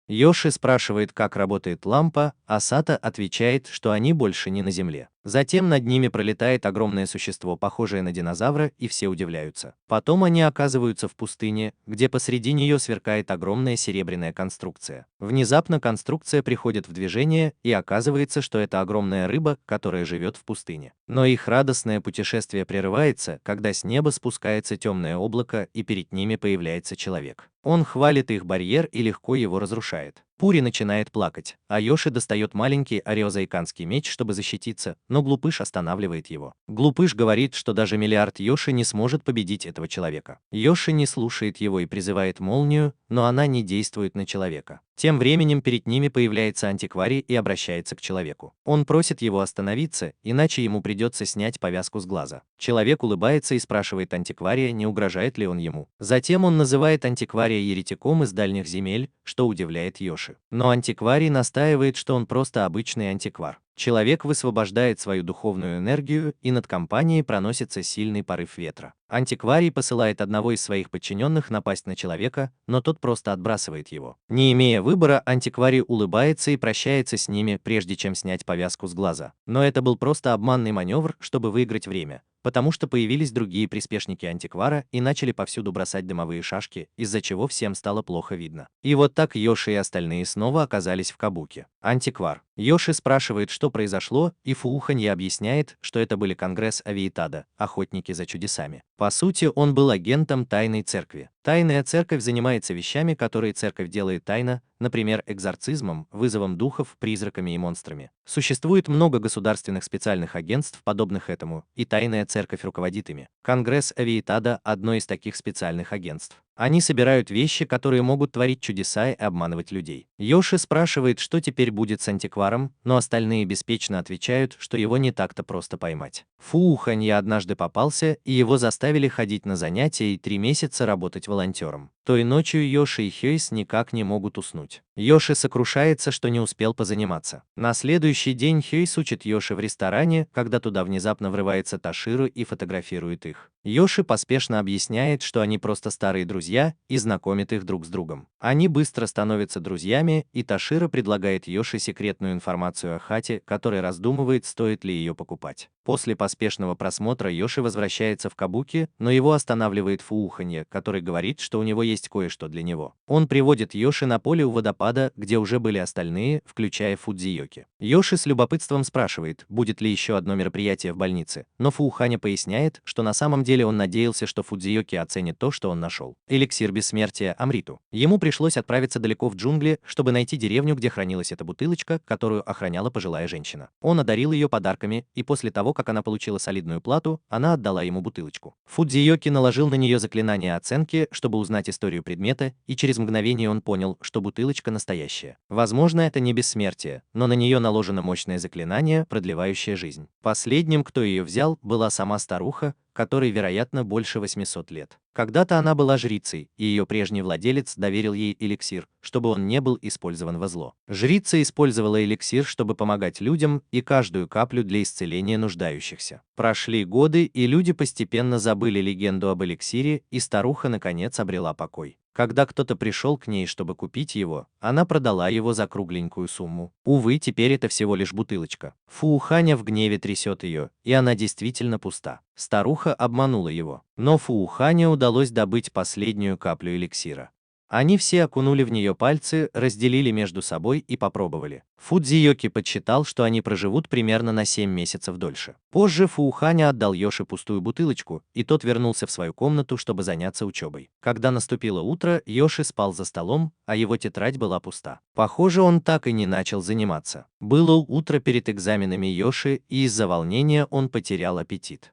Йоши спрашивает, как работает лампа, а Сато отвечает, что они больше не на Земле. Затем над ними пролетает огромное существо, похожее на динозавра, и все удивляются. Потом они оказываются в пустыне, где посреди нее сверкает огромная серебряная конструкция. Внезапно конструкция приходит в движение, и оказывается, что это огромная рыба, которая живет в пустыне. Но их радостное путешествие прерывается, когда с неба спускается темное облако, и перед ними появляется человек. Он хвалит их барьер и легко его разрушает. Пури начинает плакать, а Йоши достает маленький ариозайканский меч, чтобы защититься, но Глупыш останавливает его. Глупыш говорит, что даже миллиард Йоши не сможет победить этого человека. Йоши не слушает его и призывает молнию, но она не действует на человека. Тем временем перед ними появляется антикварий и обращается к человеку. Он просит его остановиться, иначе ему придется снять повязку с глаза. Человек улыбается и спрашивает антиквария, не угрожает ли он ему. Затем он называет антиквария еретиком из дальних земель, что удивляет Йоши. Но антикварий настаивает, что он просто обычный антиквар. Человек высвобождает свою духовную энергию, и над компанией проносится сильный порыв ветра. Антикварий посылает одного из своих подчиненных напасть на человека, но тот просто отбрасывает его. Не имея выбора, антикварий улыбается и прощается с ними, прежде чем снять повязку с глаза. Но это был просто обманный маневр, чтобы выиграть время, потому что появились другие приспешники антиквара и начали повсюду бросать дымовые шашки, из-за чего всем стало плохо видно. И вот так Йоши и остальные снова оказались в Кабуки. Антиквар. Йоши спрашивает, что произошло, и Фууханье объясняет, что это были Конгресс Авиетада, охотники за чудесами. По сути, он был агентом тайной церкви. Тайная церковь занимается вещами, которые церковь делает тайно, например, экзорцизмом, вызовом духов, призраками и монстрами. Существует много государственных специальных агентств, подобных этому, и тайная церковь руководит ими. Конгресс Авиетада – одно из таких специальных агентств. Они собирают вещи, которые могут творить чудеса и обманывать людей. Йоши спрашивает, что теперь будет с антикваром, но остальные беспечно отвечают, что его не так-то просто поймать. Фууханья однажды попался, и его заставили ходить на занятия и 3 месяца работать волонтером. Той ночью Йоши и Хёйс никак не могут уснуть. Йоши сокрушается, что не успел позаниматься. На следующий день Хёйс учит Йоши в ресторане, когда туда внезапно врывается Таширо и фотографирует их. Йоши поспешно объясняет, что они просто старые друзья, и знакомит их друг с другом. Они быстро становятся друзьями, и Таширо предлагает Йоши секретную информацию о хате, который раздумывает, стоит ли ее покупать. После поспешного просмотра Йоши возвращается в Кабуки, но его останавливает Фууханья, который говорит, что у него есть кое-что для него. Он приводит Йоши на поле у водопада, где уже были остальные, включая Фудзиёки. Йоши с любопытством спрашивает, будет ли еще одно мероприятие в больнице, но Фууханя поясняет, что на самом деле он надеялся, что Фудзиёки оценит то, что он нашел. Эликсир бессмертия Амриту. Ему пришлось отправиться далеко в джунгли, чтобы найти деревню, где хранилась эта бутылочка, которую охраняла пожилая женщина. Он одарил ее подарками, и после того, как она получила солидную плату, она отдала ему бутылочку. Фудзиёки наложил на нее заклинание оценки, чтобы узнать историю предмета, и через мгновение он понял, что бутылочка настоящая. Возможно, это не бессмертие, но на нее наложено мощное заклинание, продлевающее жизнь. Последним, кто ее взял, была сама старуха, которой, вероятно, больше 800 лет. Когда-то она была жрицей, и ее прежний владелец доверил ей эликсир, чтобы он не был использован во зло. Жрица использовала эликсир, чтобы помогать людям, и каждую каплю для исцеления нуждающихся. Прошли годы, и люди постепенно забыли легенду об эликсире, и старуха наконец обрела покой. Когда кто-то пришел к ней, чтобы купить его, она продала его за кругленькую сумму. Увы, теперь это всего лишь бутылочка. Фууханя в гневе трясет ее, и она действительно пуста. Старуха обманула его. Но Фуухане удалось добыть последнюю каплю эликсира. Они все окунули в нее пальцы, разделили между собой и попробовали. Фудзиёки подсчитал, что они проживут примерно на 7 месяцев дольше. Позже Фууханя отдал Йоши пустую бутылочку, и тот вернулся в свою комнату, чтобы заняться учебой. Когда наступило утро, Йоши спал за столом, а его тетрадь была пуста. Похоже, он так и не начал заниматься. Было утро перед экзаменами Йоши, и из-за волнения он потерял аппетит.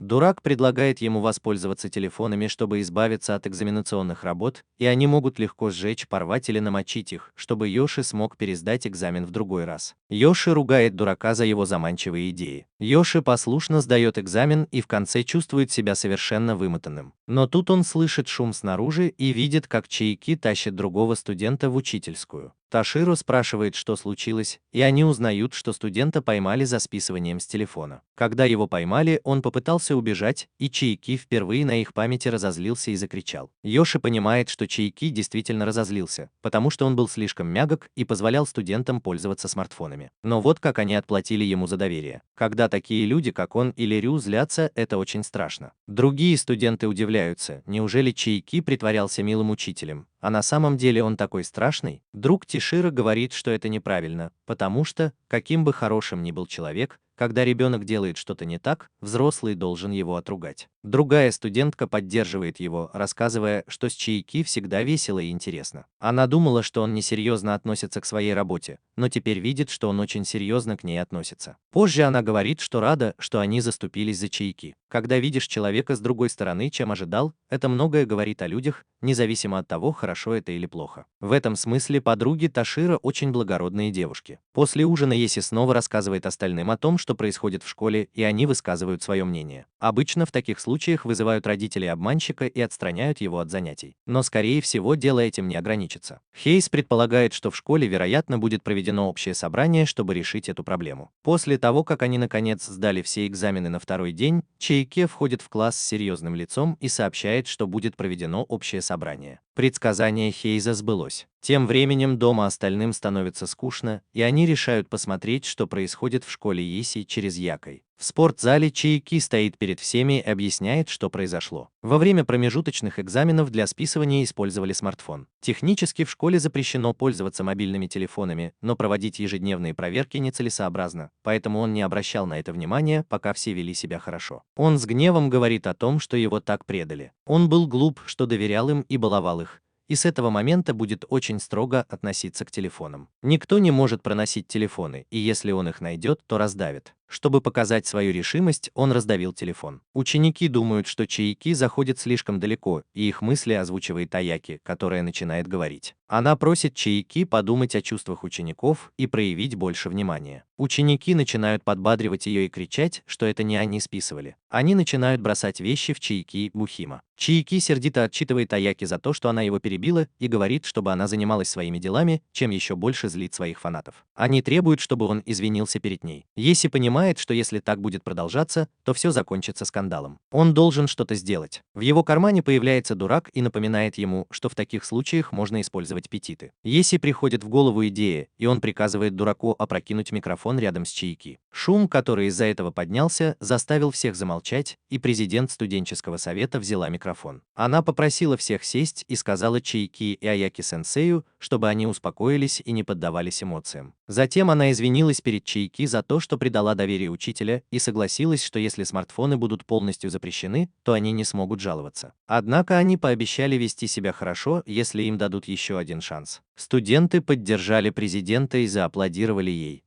Дурак предлагает ему воспользоваться телефонами, чтобы избавиться от экзаменационных работ, и они могут легко сжечь, порвать или намочить их, чтобы Йоши смог пересдать экзамен в другой раз. Йоши ругает дурака за его заманчивые идеи. Йоши послушно сдает экзамен и в конце чувствует себя совершенно вымотанным. Но тут он слышит шум снаружи и видит, как Чайки тащит другого студента в учительскую. Таширо спрашивает, что случилось, и они узнают, что студента поймали за списыванием с телефона. Когда его поймали, он попытался убежать, и Чайки впервые на их памяти разозлился и закричал. Йоши понимает, что Чайки действительно разозлился, потому что он был слишком мягок и позволял студентам пользоваться смартфонами. Но вот как они отплатили ему за доверие. Когда такие люди, как он или Рю, злятся, это очень страшно. Другие студенты удивляются, неужели Чайки притворялся милым учителем, а на самом деле он такой страшный? Друг Тиширо говорит, что это неправильно, потому что, каким бы хорошим ни был человек, когда ребенок делает что-то не так, взрослый должен его отругать. Другая студентка поддерживает его, рассказывая, что с Чайки всегда весело и интересно. Она думала, что он несерьезно относится к своей работе, но теперь видит, что он очень серьезно к ней относится. Позже она говорит, что рада, что они заступились за Чайки. Когда видишь человека с другой стороны, чем ожидал, это многое говорит о людях, независимо от того, хорошо это или плохо. В этом смысле подруги Таширо очень благородные девушки. После ужина Еси снова рассказывает остальным о том, что происходит в школе, и они высказывают свое мнение. Обычно в таких случаях вызывают родителей обманщика и отстраняют его от занятий. Но, скорее всего, дело этим не ограничится. Хейс предполагает, что в школе, вероятно, будет проведено общее собрание, чтобы решить эту проблему. После того, как они наконец сдали все экзамены на второй день, Чайке входит в класс с серьезным лицом и сообщает, что будет проведено общее собрание. Предсказание Хейза сбылось. Тем временем дома остальным становится скучно, и они решают посмотреть, что происходит в школе Еси через Якой. В спортзале Чайки стоит перед всеми и объясняет, что произошло. Во время промежуточных экзаменов для списывания использовали смартфон. Технически в школе запрещено пользоваться мобильными телефонами, но проводить ежедневные проверки нецелесообразно, поэтому он не обращал на это внимания, пока все вели себя хорошо. Он с гневом говорит о том, что его так предали. Он был глуп, что доверял им и баловал их, и с этого момента будет очень строго относиться к телефонам. Никто не может проносить телефоны, и если он их найдет, то раздавит. Чтобы показать свою решимость, он раздавил телефон. Ученики думают, что Чияки заходит слишком далеко, и их мысли озвучивает Аяки, которая начинает говорить. Она просит Чияки подумать о чувствах учеников и проявить больше внимания. Ученики начинают подбадривать ее и кричать, что это не они списывали. Они начинают бросать вещи в Чияки Бухима. Чияки сердито отчитывает Аяки за то, что она его перебила, и говорит, чтобы она занималась своими делами, чем еще больше злит своих фанатов. Они требуют, чтобы он извинился перед ней. Еси понимает, что если так будет продолжаться, то все закончится скандалом. Он должен что-то сделать. В его кармане появляется дурак и напоминает ему, что в таких случаях можно использовать петиты. Еси приходит в голову идея, и он приказывает дураку опрокинуть микрофон рядом с Чияки. Шум, который из-за этого поднялся, заставил всех замолчать, и президент студенческого совета взяла микрофон. Она попросила всех сесть и сказала Чияки и Аяки-сенсею, чтобы они успокоились и не поддавались эмоциям. Затем она извинилась перед Чияки за то, что предала доверие учителя, и согласилась, что если смартфоны будут полностью запрещены, то они не смогут жаловаться. Однако они пообещали вести себя хорошо, если им дадут еще один шанс. Студенты поддержали президента и зааплодировали ей.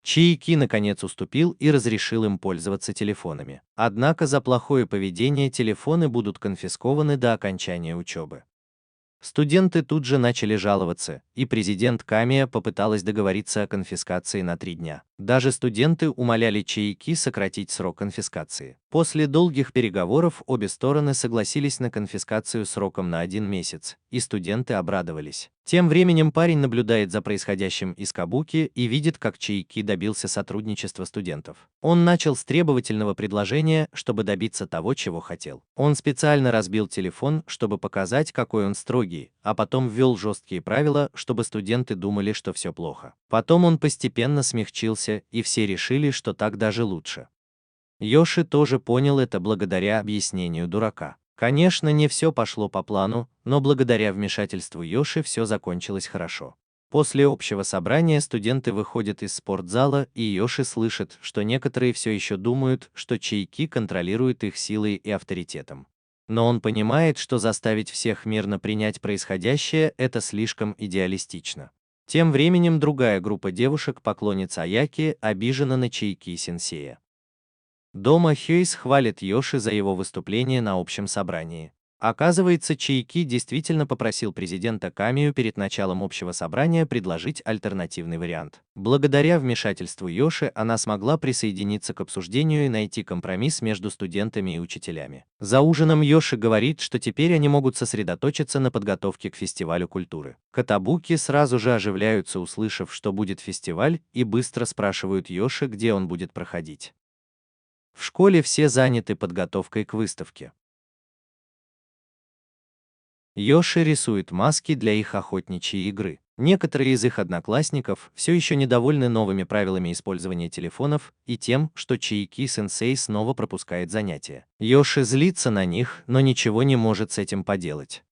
Чияки наконец уступил и разрешил им пользоваться телефонами. Однако за плохое поведение телефоны будут конфискованы до окончания учебы. Студенты тут же начали жаловаться, и президент Камия попыталась договориться о конфискации на 3 дня. Даже студенты умоляли Чияки сократить срок конфискации. После долгих переговоров обе стороны согласились на конфискацию сроком на 1 месяц, и студенты обрадовались. Тем временем парень наблюдает за происходящим из Кабуки и видит, как Чияки добился сотрудничества студентов. Он начал с требовательного предложения, чтобы добиться того, чего хотел. Он специально разбил телефон, чтобы показать, какой он строгий, а потом ввел жесткие правила, чтобы студенты думали, что все плохо. Потом он постепенно смягчился, и все решили, что так даже лучше. Йоши тоже понял это благодаря объяснению дурака. Конечно, не все пошло по плану, но благодаря вмешательству Йоши все закончилось хорошо. После общего собрания студенты выходят из спортзала, и Йоши слышит, что некоторые все еще думают, что Чияки контролирует их силой и авторитетом. Но он понимает, что заставить всех мирно принять происходящее – это слишком идеалистично. Тем временем другая группа девушек, поклонниц Аяки, обижена на Чияки-сенсея. Дома Хёйс хвалит Йоши за его выступление на общем собрании. Оказывается, Чияки действительно попросил президента Камию перед началом общего собрания предложить альтернативный вариант. Благодаря вмешательству Йоши она смогла присоединиться к обсуждению и найти компромисс между студентами и учителями. За ужином Йоши говорит, что теперь они могут сосредоточиться на подготовке к фестивалю культуры. Катабуки сразу же оживляются, услышав, что будет фестиваль, и быстро спрашивают Йоши, где он будет проходить. В школе все заняты подготовкой к выставке. Йоши рисует маски для их охотничьей игры. Некоторые из их одноклассников все еще недовольны новыми правилами использования телефонов и тем, что Чияки-сенсей снова пропускает занятия. Йоши злится на них, но ничего не может с этим поделать.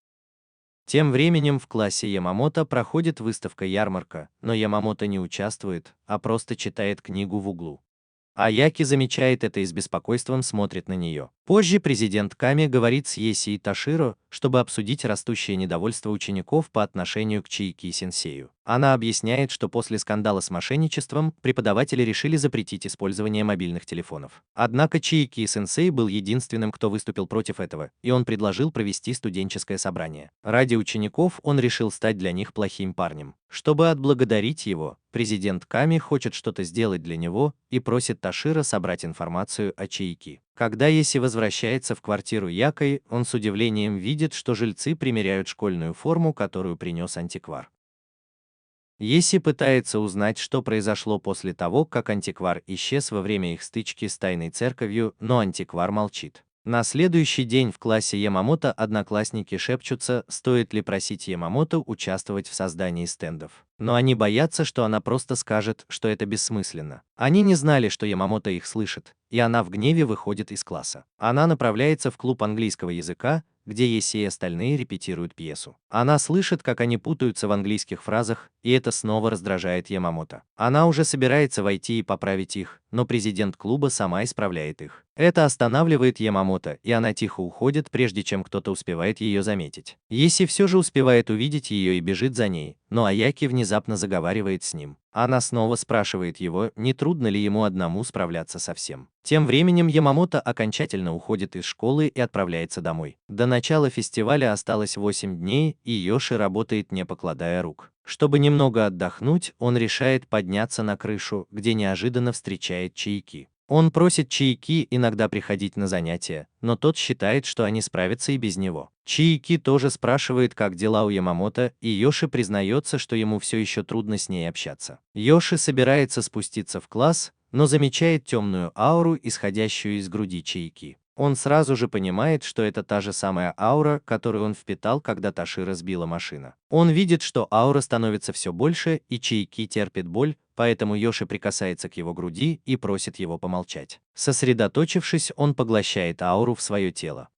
Тем временем в классе Ямамото проходит выставка-ярмарка, но Ямамото не участвует, а просто читает книгу в углу. Аяки замечает это и с беспокойством смотрит на нее. Позже президент Ками говорит с Еси и Таширо, чтобы обсудить растущее недовольство учеников по отношению к Чияки-сенсею. Она объясняет, что после скандала с мошенничеством преподаватели решили запретить использование мобильных телефонов. Однако Чияки-сенсей был единственным, кто выступил против этого, и он предложил провести студенческое собрание. Ради учеников он решил стать для них плохим парнем. Чтобы отблагодарить его, президент Ками хочет что-то сделать для него и просит Таширо собрать информацию о Чияки. Когда Еси возвращается в квартиру Якой, он с удивлением видит, что жильцы примеряют школьную форму, которую принес антиквар. Еси пытается узнать, что произошло после того, как антиквар исчез во время их стычки с тайной церковью, но антиквар молчит. На следующий день в классе Ямамото одноклассники шепчутся, стоит ли просить Ямамото участвовать в создании стендов. Но они боятся, что она просто скажет, что это бессмысленно. Они не знали, что Ямамото их слышит, и она в гневе выходит из класса. Она направляется в клуб английского языка, где Еси и остальные репетируют пьесу. Она слышит, как они путаются в английских фразах, и это снова раздражает Ямамото. Она уже собирается войти и поправить их, но президент клуба сама исправляет их. Это останавливает Ямамото, и она тихо уходит, прежде чем кто-то успевает ее заметить. Еси все же успевает увидеть ее и бежит за ней, но Аяки внезапно заговаривает с ним. Она снова спрашивает его, не трудно ли ему одному справляться со всем. Тем временем Ямамото окончательно уходит из школы и отправляется домой. До начала фестиваля осталось 8 дней, и Йоши работает не покладая рук. Чтобы немного отдохнуть, он решает подняться на крышу, где неожиданно встречает Чайки. Он просит Чайки иногда приходить на занятия, но тот считает, что они справятся и без него. Чайки тоже спрашивает, как дела у Ямамото, и Йоши признается, что ему все еще трудно с ней общаться. Йоши собирается спуститься в класс, но замечает темную ауру, исходящую из груди Чайки. Он сразу же понимает, что это та же самая аура, которую он впитал, когда Ташира сбила машина. Он видит, что аура становится все больше, и Чайки терпит боль, поэтому Йоши прикасается к его груди и просит его помолчать. Сосредоточившись, он поглощает ауру в свое тело.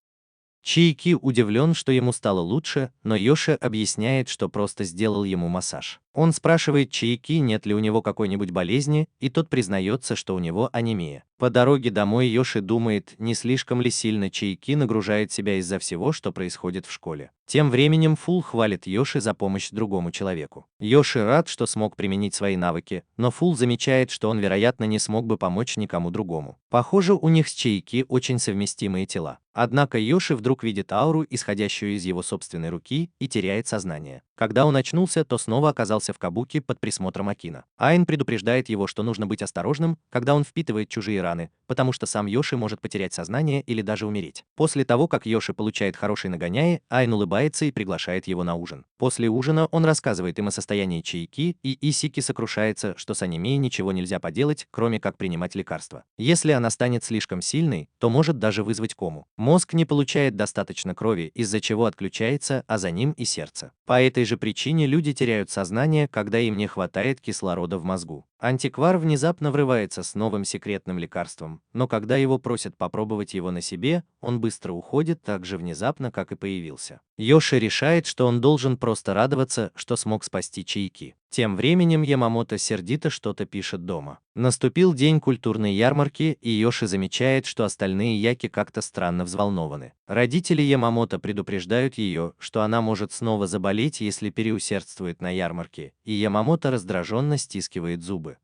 Чайки удивлен, что ему стало лучше, но Йоши объясняет, что просто сделал ему массаж. Он спрашивает Чайки, нет ли у него какой-нибудь болезни, и тот признается, что у него анемия. По дороге домой Йоши думает, не слишком ли сильно Чайки нагружает себя из-за всего, что происходит в школе. Тем временем Фул хвалит Йоши за помощь другому человеку. Йоши рад, что смог применить свои навыки, но Фул замечает, что он, вероятно, не смог бы помочь никому другому. Похоже, у них с Чайки очень совместимые тела. Однако Йоши вдруг видит ауру, исходящую из его собственной руки, и теряет сознание. Когда он очнулся, то снова оказался в Кабуки под присмотром Акина. Айн предупреждает его, что нужно быть осторожным, когда он впитывает чужие раны, потому что сам Йоши может потерять сознание или даже умереть. После того, как Йоши получает хороший нагоняй, Айн улыбается и приглашает его на ужин. После ужина он рассказывает им о состоянии Чайки, и Исики сокрушается, что с анемией ничего нельзя поделать, кроме как принимать лекарства. Если она станет слишком сильной, то может даже вызвать кому. Мозг не получает достаточно крови, из-за чего отключается, а за ним и сердце. По этой же причине люди теряют сознание, когда им не хватает кислорода в мозгу. Антиквар внезапно врывается с новым секретным лекарством, но когда его просят попробовать его на себе, он быстро уходит так же внезапно, как и появился. Йоши решает, что он должен просто радоваться, что смог спасти Чайки. Тем временем Ямамото сердито что-то пишет дома. Наступил день культурной ярмарки, и Йоши замечает, что остальные яки как-то странно взволнованы. Родители Ямамото предупреждают ее, что она может снова заболеть, если переусердствует на ярмарке, и Ямамото раздраженно стискивает зубы.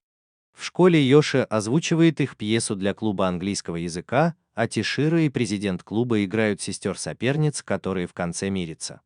В школе Йоши озвучивает их пьесу для клуба английского языка, а Тиширо и президент клуба играют сестер-соперниц, которые в конце мирятся.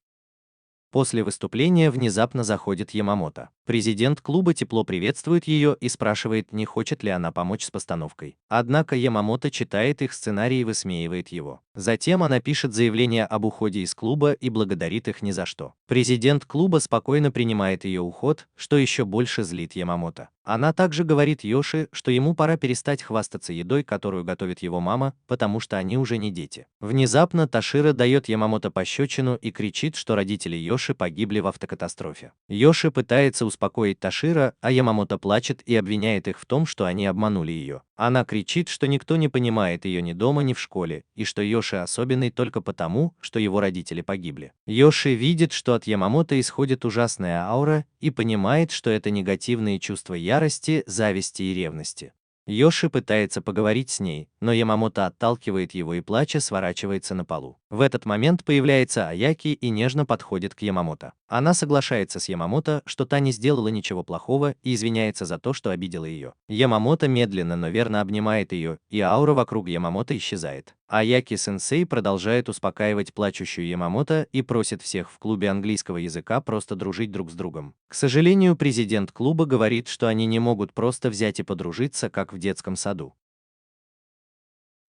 После выступления внезапно заходит Ямамото. Президент клуба тепло приветствует ее и спрашивает, не хочет ли она помочь с постановкой. Однако Ямамото читает их сценарий и высмеивает его. Затем она пишет заявление об уходе из клуба и благодарит их ни за что. Президент клуба спокойно принимает ее уход, что еще больше злит Ямамото. Она также говорит Йоши, что ему пора перестать хвастаться едой, которую готовит его мама, потому что они уже не дети. Внезапно Ташира дает Ямамото пощечину и кричит, что родители Йоши погибли в автокатастрофе. Йоши пытается успокоить Ташира, а Ямамото плачет и обвиняет их в том, что они обманули ее. Она кричит, что никто не понимает ее ни дома, ни в школе, и что Йоши особенный только потому, что его родители погибли. Йоши видит, что от Ямамото исходит ужасная аура, и понимает, что это негативные чувства ярости, зависти и ревности. Йоши пытается поговорить с ней, но Ямамото отталкивает его и, плача, сворачивается на полу. В этот момент появляется Аяки и нежно подходит к Ямамото. Она соглашается с Ямамото, что та не сделала ничего плохого, и извиняется за то, что обидела ее. Ямамото медленно, но верно обнимает ее, и аура вокруг Ямамото исчезает. Аяки-сенсей продолжает успокаивать плачущую Ямамото и просит всех в клубе английского языка просто дружить друг с другом. К сожалению, президент клуба говорит, что они не могут просто взять и подружиться, как в детском саду.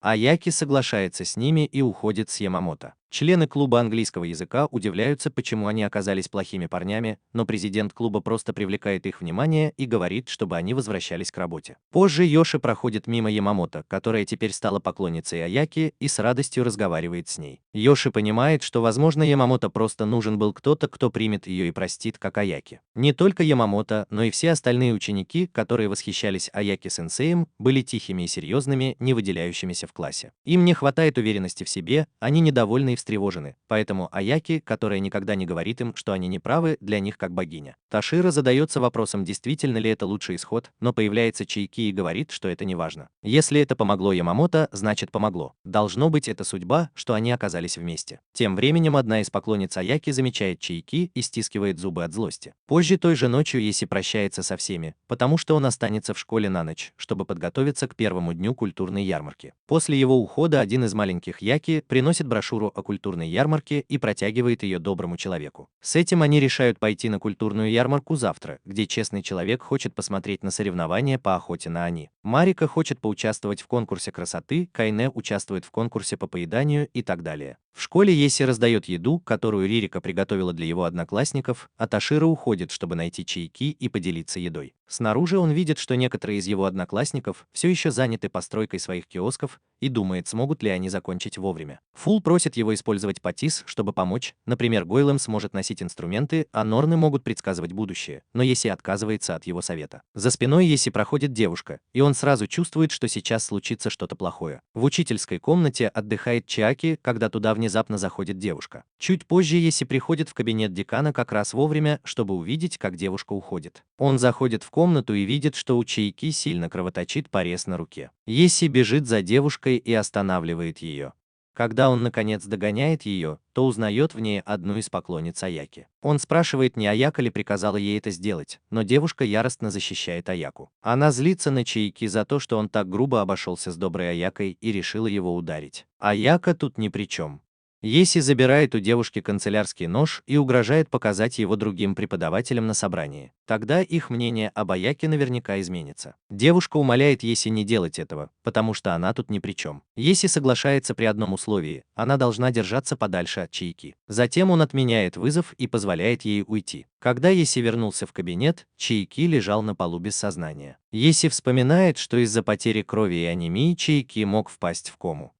Аяки соглашается с ними и уходит с Ямамото. Члены клуба английского языка удивляются, почему они оказались плохими парнями, но президент клуба просто привлекает их внимание и говорит, чтобы они возвращались к работе. Позже Йоши проходит мимо Ямамото, которая теперь стала поклонницей Аяки, и с радостью разговаривает с ней. Йоши понимает, что, возможно, Ямамото просто нужен был кто-то, кто примет ее и простит, как Аяки. Не только Ямамото, но и все остальные ученики, которые восхищались Аяки-сенсеем, были тихими и серьезными, не выделяющимися в классе. Им не хватает уверенности в себе, они недовольны и встревожены, поэтому Аяки, которая никогда не говорит им, что они неправы, для них как богиня. Ташира задается вопросом, действительно ли это лучший исход, но появляется Чайки и говорит, что это не важно. Если это помогло Ямамото, значит помогло. Должно быть, это судьба, что они оказались вместе. Тем временем одна из поклонниц Аяки замечает Чайки и стискивает зубы от злости. Позже той же ночью Еси прощается со всеми, потому что он останется в школе на ночь, чтобы подготовиться к первому дню культурной ярмарки. После его ухода один из маленьких Яки приносит брошюру о культурной ярмарке и протягивает ее доброму человеку. С этим они решают пойти на культурную ярмарку завтра, где честный человек хочет посмотреть на соревнования по охоте на они. Марика хочет поучаствовать в конкурсе красоты, Кайне участвует в конкурсе по поеданию и так далее. В школе Еси раздает еду, которую Ририка приготовила для его одноклассников, а Ташира уходит, чтобы найти Чайки и поделиться едой. Снаружи он видит, что некоторые из его одноклассников все еще заняты постройкой своих киосков и думает, смогут ли они закончить вовремя. Фул просит его использовать патис, чтобы помочь. Например, Гойлем сможет носить инструменты, а Норны могут предсказывать будущее, но Еси отказывается от его совета. За спиной Еси проходит девушка, и он сразу чувствует, что сейчас случится что-то плохое. В учительской комнате отдыхает Чиаки, когда туда внезапно заходит девушка. Чуть позже Еси приходит в кабинет декана как раз вовремя, чтобы увидеть, как девушка уходит. Он заходит в комнату и видит, что у Чайки сильно кровоточит порез на руке. Еси бежит за девушкой и останавливает ее. Когда он наконец догоняет ее, то узнает в ней одну из поклонниц Аяки. Он спрашивает, не Аяка ли приказала ей это сделать, но девушка яростно защищает Аяку. Она злится на Чайки за то, что он так грубо обошелся с доброй Аякой и решила его ударить. Аяка тут ни при чем. Еси забирает у девушки канцелярский нож и угрожает показать его другим преподавателям на собрании. Тогда их мнение об Аяке наверняка изменится. Девушка умоляет Еси не делать этого, потому что она тут ни при чем. Еси соглашается при одном условии: она должна держаться подальше от Чайки. Затем он отменяет вызов и позволяет ей уйти. Когда Еси вернулся в кабинет, Чайки лежал на полу без сознания. Еси вспоминает, что из-за потери крови и анемии Чайки мог впасть в кому.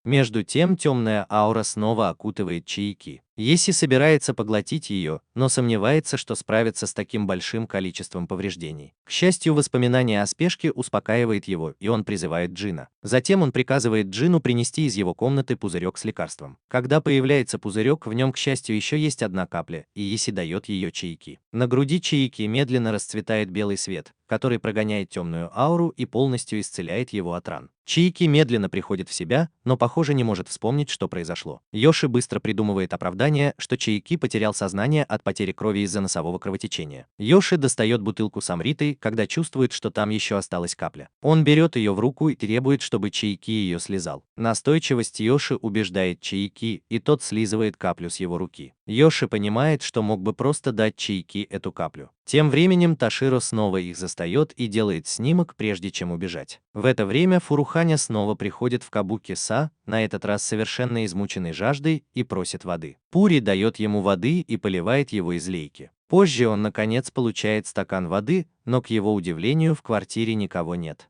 Между тем темная аура снова окутывает Чайки. Еси собирается поглотить ее, но сомневается, что справится с таким большим количеством повреждений. К счастью, воспоминание о спешке успокаивает его, и он призывает Джина. Затем он приказывает Джину принести из его комнаты пузырек с лекарством. Когда появляется пузырек, в нем, к счастью, еще есть одна капля, и Еси дает ее Чайки. На груди Чайки медленно расцветает белый свет, который прогоняет темную ауру и полностью исцеляет его от ран. Чайки медленно приходит в себя, но, похоже, не может вспомнить, что произошло. Йоши быстро придумывает оправдание, что Чайки потерял сознание от потери крови из-за носового кровотечения. Йоши достает бутылку с амритой, когда чувствует, что там еще осталась капля. Он берет ее в руку и требует, чтобы Чайки ее слезал. Настойчивость Йоши убеждает Чайки, и тот слизывает каплю с его руки. Йоши понимает, что мог бы просто дать Чайки эту каплю. Тем временем Таширо снова их застает и делает снимок, прежде чем убежать. В это время Фуруханя снова приходит в Кабуки-са, на этот раз совершенно измученный жаждой, и просит воды. Пури дает ему воды и поливает его из лейки. Позже он наконец получает стакан воды, но к его удивлению в квартире никого нет.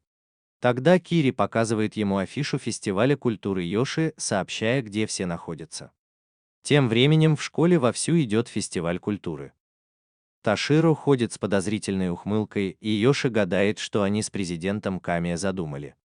Тогда Кири показывает ему афишу фестиваля культуры Йоши, сообщая, где все находятся. Тем временем в школе вовсю идет фестиваль культуры. Таширо ходит с подозрительной ухмылкой, и Йоши гадает, что они с президентом Камия задумали.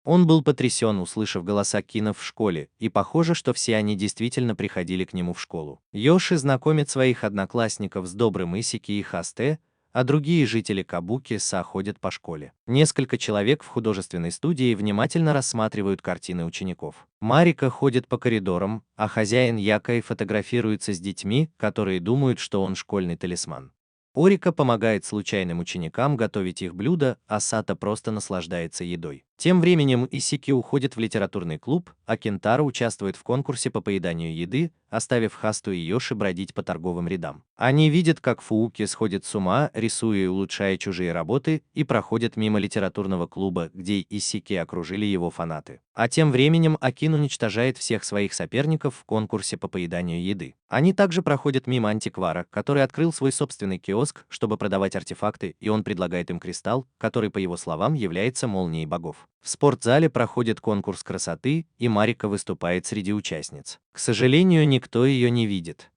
Он был потрясен, услышав голоса кинов в школе, и похоже, что все они действительно приходили к нему в школу. Йоши знакомит своих одноклассников с добрым Исики и Хасте, а другие жители Кабуки-са ходят по школе. Несколько человек в художественной студии внимательно рассматривают картины учеников. Марика ходит по коридорам, а хозяин Якой фотографируется с детьми, которые думают, что он школьный талисман. Орика помогает случайным ученикам готовить их блюда, а Сата просто наслаждается едой. Тем временем Исики уходит в литературный клуб, а Кентаро участвует в конкурсе по поеданию еды, оставив Хасту и Йоши бродить по торговым рядам. Они видят, как Фууки сходит с ума, рисуя и улучшая чужие работы, и проходят мимо литературного клуба, где Исики окружили его фанаты. А тем временем Акин уничтожает всех своих соперников в конкурсе по поеданию еды. Они также проходят мимо антиквара, который открыл свой собственный киоск, чтобы продавать артефакты, и он предлагает им кристалл, который, по его словам, является молнией богов. В спортзале проходит конкурс красоты, и Марика выступает среди участниц. К сожалению, никто ее не видит.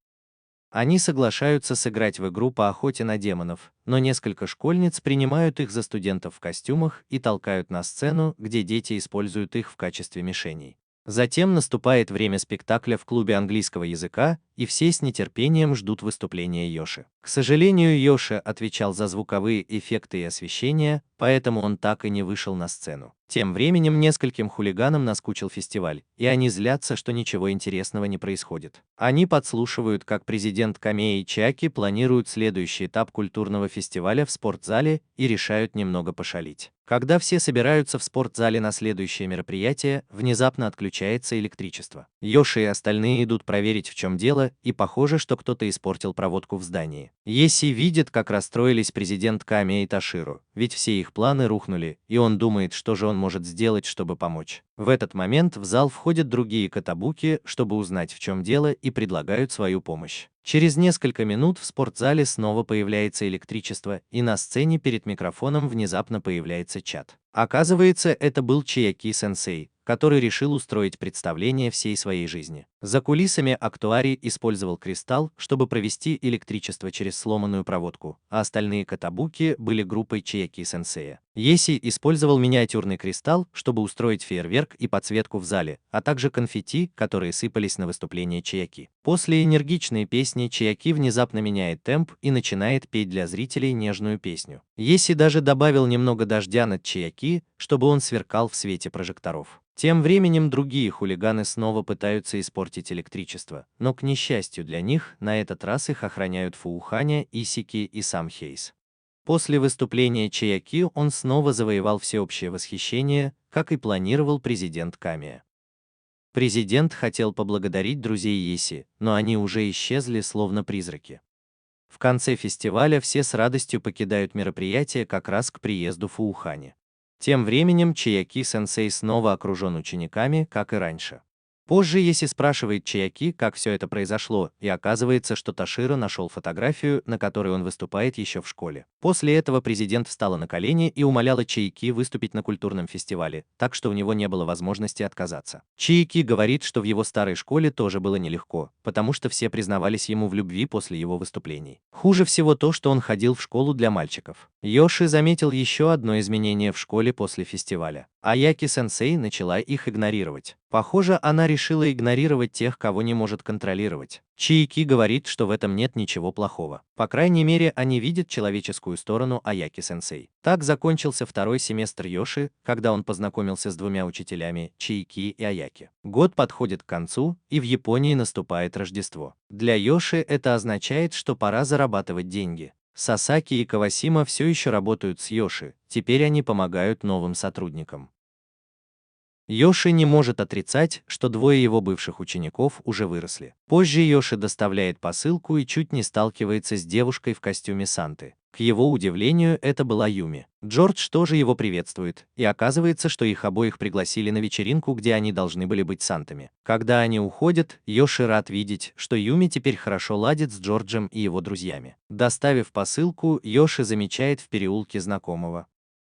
Они соглашаются сыграть в игру по охоте на демонов, но несколько школьниц принимают их за студентов в костюмах и толкают на сцену, где дети используют их в качестве мишеней. Затем наступает время спектакля в клубе английского языка, и все с нетерпением ждут выступления Йоши. К сожалению, Йоши отвечал за звуковые эффекты и освещение, поэтому он так и не вышел на сцену. Тем временем нескольким хулиганам наскучил фестиваль, и они злятся, что ничего интересного не происходит. Они подслушивают, как президент Камеи Чаки планирует следующий этап культурного фестиваля в спортзале и решают немного пошалить. Когда все собираются в спортзале на следующее мероприятие, внезапно отключается электричество. Йоши и остальные идут проверить, в чем дело, и похоже, что кто-то испортил проводку в здании. Еси видит, как расстроились президент Ками и Таширо, ведь все их планы рухнули, и он думает, что же он может сделать, чтобы помочь. В этот момент в зал входят другие катабуки, чтобы узнать, в чем дело, и предлагают свою помощь. Через несколько минут в спортзале снова появляется электричество, и на сцене перед микрофоном внезапно появляется чат. Оказывается, это был Чияки-сенсей, который решил устроить представление всей своей жизни. За кулисами актуарий использовал кристалл, чтобы провести электричество через сломанную проводку, а остальные катабуки были группой Чияки-сенсея. Еси использовал миниатюрный кристалл, чтобы устроить фейерверк и подсветку в зале, а также конфетти, которые сыпались на выступление Чияки. После энергичной песни Чияки внезапно меняет темп и начинает петь для зрителей нежную песню. Еси даже добавил немного дождя над Чияки, чтобы он сверкал в свете прожекторов. Тем временем другие хулиганы снова пытаются испортить электричество, но, к несчастью для них, на этот раз их охраняют Фууханя, Исики и сам Хейс. После выступления Чияки он снова завоевал всеобщее восхищение, как и планировал президент Камия. Президент хотел поблагодарить друзей Еси, но они уже исчезли, словно призраки. В конце фестиваля все с радостью покидают мероприятие как раз к приезду Фуухани. Тем временем Чияки-сенсей снова окружен учениками, как и раньше. Позже Еси спрашивает Чияки, как все это произошло, и оказывается, что Таширо нашел фотографию, на которой он выступает еще в школе. После этого президент встала на колени и умоляла Чияки выступить на культурном фестивале, так что у него не было возможности отказаться. Чияки говорит, что в его старой школе тоже было нелегко, потому что все признавались ему в любви после его выступлений. Хуже всего то, что он ходил в школу для мальчиков. Йоши заметил еще одно изменение в школе после фестиваля. Аяки-сенсей начала их игнорировать. Похоже, она решила игнорировать тех, кого не может контролировать. Чияки говорит, что в этом нет ничего плохого. По крайней мере, они видят человеческую сторону Аяки-сенсей. Так закончился второй семестр Йоши, когда он познакомился с двумя учителями, Чияки и Аяки. Год подходит к концу, и в Японии наступает Рождество. Для Йоши это означает, что пора зарабатывать деньги. Сасаки и Кавасима все еще работают с Йоши, теперь они помогают новым сотрудникам. Йоши не может отрицать, что двое его бывших учеников уже выросли. Позже Йоши доставляет посылку и чуть не сталкивается с девушкой в костюме Санты. К его удивлению, это была Юми. Джордж тоже его приветствует, и оказывается, что их обоих пригласили на вечеринку, где они должны были быть Сантами. Когда они уходят, Йоши рад видеть, что Юми теперь хорошо ладит с Джорджем и его друзьями. Доставив посылку, Йоши замечает в переулке знакомого.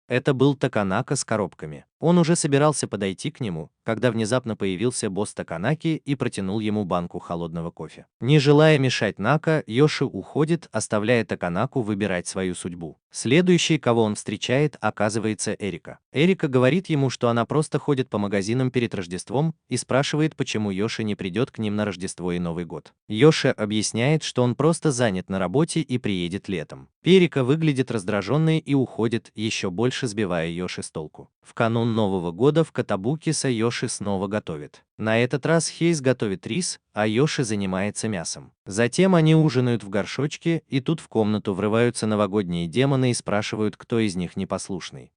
Это был Таканака с коробками. Он уже собирался подойти к нему, когда внезапно появился босс Таканаки и протянул ему банку холодного кофе. Не желая мешать Нака, Йоши уходит, оставляя Таканаку выбирать свою судьбу. Следующей, кого он встречает, оказывается Эрика. Эрика говорит ему, что она просто ходит по магазинам перед Рождеством и спрашивает, почему Йоши не придет к ним на Рождество и Новый год. Йоши объясняет, что он просто занят на работе и приедет летом. Эрика выглядит раздраженной и уходит, еще больше сбивая Йоши с толку. В канун Нового года в Катабукиса Йоши снова готовит. На этот раз Хейс готовит рис, а Йоши занимается мясом. Затем они ужинают в горшочке, и тут в комнату врываются новогодние демоны и спрашивают, кто из них непослушный.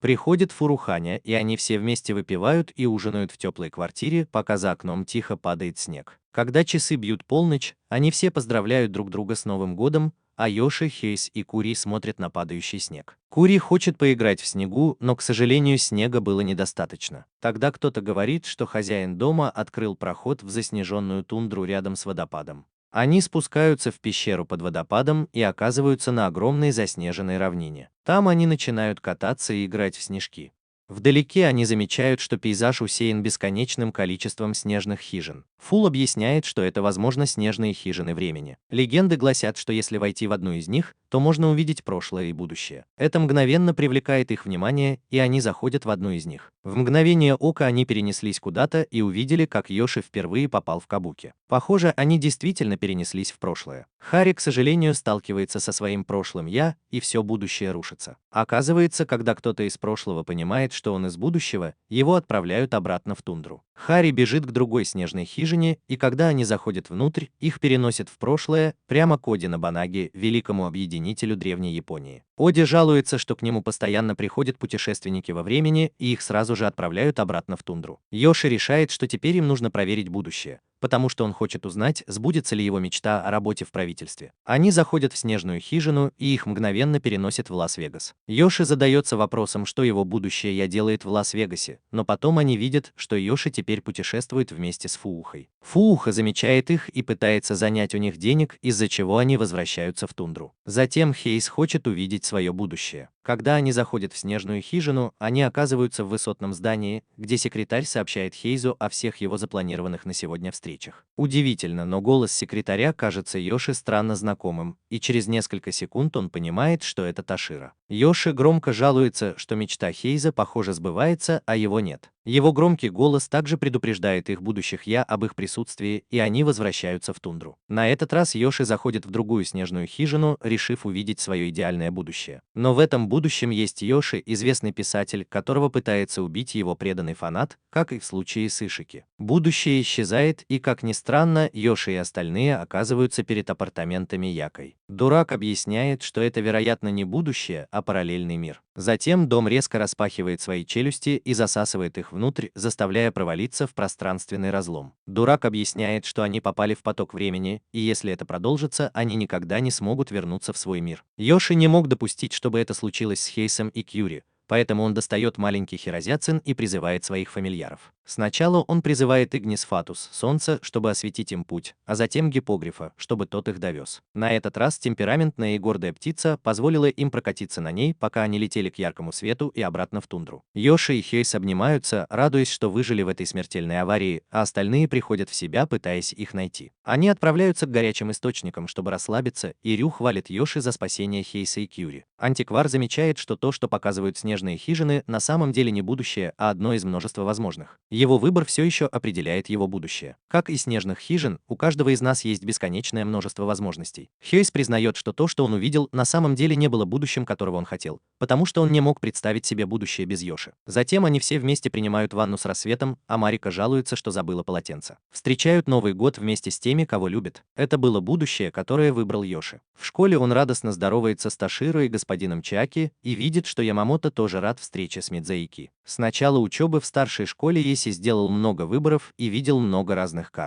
Приходит Фуруханя, и они все вместе выпивают и ужинают в теплой квартире, пока за окном тихо падает снег. Когда часы бьют полночь, они все поздравляют друг друга с Новым годом, а Йоши, Хейс и Кури смотрят на падающий снег. Кури хочет поиграть в снегу, но, к сожалению, снега было недостаточно. Тогда кто-то говорит, что хозяин дома открыл проход в заснеженную тундру рядом с водопадом. Они спускаются в пещеру под водопадом и оказываются на огромной заснеженной равнине. Там они начинают кататься и играть в снежки. Вдалеке они замечают, что пейзаж усеян бесконечным количеством снежных хижин. Фул объясняет, что это, возможно, снежные хижины времени. Легенды гласят, что если войти в одну из них, то можно увидеть прошлое и будущее. Это мгновенно привлекает их внимание, и они заходят в одну из них. В мгновение ока они перенеслись куда-то и увидели, как Йоши впервые попал в Кабуки. Похоже, они действительно перенеслись в прошлое. Хари, к сожалению, сталкивается со своим прошлым «я», и все будущее рушится. Оказывается, когда кто-то из прошлого понимает, что он из будущего, его отправляют обратно в тундру. Хари бежит к другой снежной хижине, и когда они заходят внутрь, их переносят в прошлое, прямо к Оде Нобунаге, великому объединителю Древней Японии. Оди жалуется, что к нему постоянно приходят путешественники во времени, и их сразу же отправляют обратно в тундру. Йоши решает, что теперь им нужно проверить будущее, потому что он хочет узнать, сбудется ли его мечта о работе в правительстве. Они заходят в снежную хижину, и их мгновенно переносят в Лас-Вегас. Йоши задается вопросом, что его будущее «я» делает в Лас-Вегасе, но потом они видят, что Йоши теперь путешествует вместе с Фуухой. Фууха замечает их и пытается занять у них денег, из-за чего они возвращаются в тундру. Затем Хейс хочет увидеть свое будущее. Когда они заходят в снежную хижину, они оказываются в высотном здании, где секретарь сообщает Хейзу о всех его запланированных на сегодня встречах. Удивительно, но голос секретаря кажется Йоши странно знакомым, и через несколько секунд он понимает, что это Ташира. Йоши громко жалуется, что мечта Хейза, похоже, сбывается, а его нет. Его громкий голос также предупреждает их будущих «я» об их присутствии, и они возвращаются в тундру. На этот раз Йоши заходит в другую снежную хижину, решив увидеть свое идеальное будущее. Но в этом будущем есть Йоши, известный писатель, которого пытается убить его преданный фанат, как и в случае с Ишики. Будущее исчезает, и, как ни странно, Йоши и остальные оказываются перед апартаментами Якой. Дурак объясняет, что это, вероятно, не будущее, а параллельный мир. Затем дом резко распахивает свои челюсти и засасывает их внутрь, заставляя провалиться в пространственный разлом. Дурак объясняет, что они попали в поток времени, и если это продолжится, они никогда не смогут вернуться в свой мир. Йоши не мог допустить, чтобы это случилось с Хейсом и Кьюри, поэтому он достает маленький хирозяцин и призывает своих фамильяров. Сначала он призывает Игнис Фатус, солнце, чтобы осветить им путь, а затем Гиппогрифа, чтобы тот их довез. На этот раз темпераментная и гордая птица позволила им прокатиться на ней, пока они летели к яркому свету и обратно в тундру. Йоши и Хейс обнимаются, радуясь, что выжили в этой смертельной аварии, а остальные приходят в себя, пытаясь их найти. Они отправляются к горячим источникам, чтобы расслабиться, и Рю хвалит Йоши за спасение Хейса и Кьюри. Антиквар замечает, что то, что показывают снежные хижины, на самом деле не будущее, а одно из множества возможных. Его выбор все еще определяет его будущее. Как и снежных хижин, у каждого из нас есть бесконечное множество возможностей. Хейс признает, что то, что он увидел, на самом деле не было будущим, которого он хотел, потому что он не мог представить себе будущее без Йоши. Затем они все вместе принимают ванну с рассветом, а Марика жалуется, что забыла полотенце. Встречают Новый год вместе с теми, кого любят. Это было будущее, которое выбрал Йоши. В школе он радостно здоровается с Таширо и господином Чаки и видит, что Ямамото тоже рад встрече с Мидзаики. С начала учебы в старшей школе Еси сделал много выборов и видел много разных карт.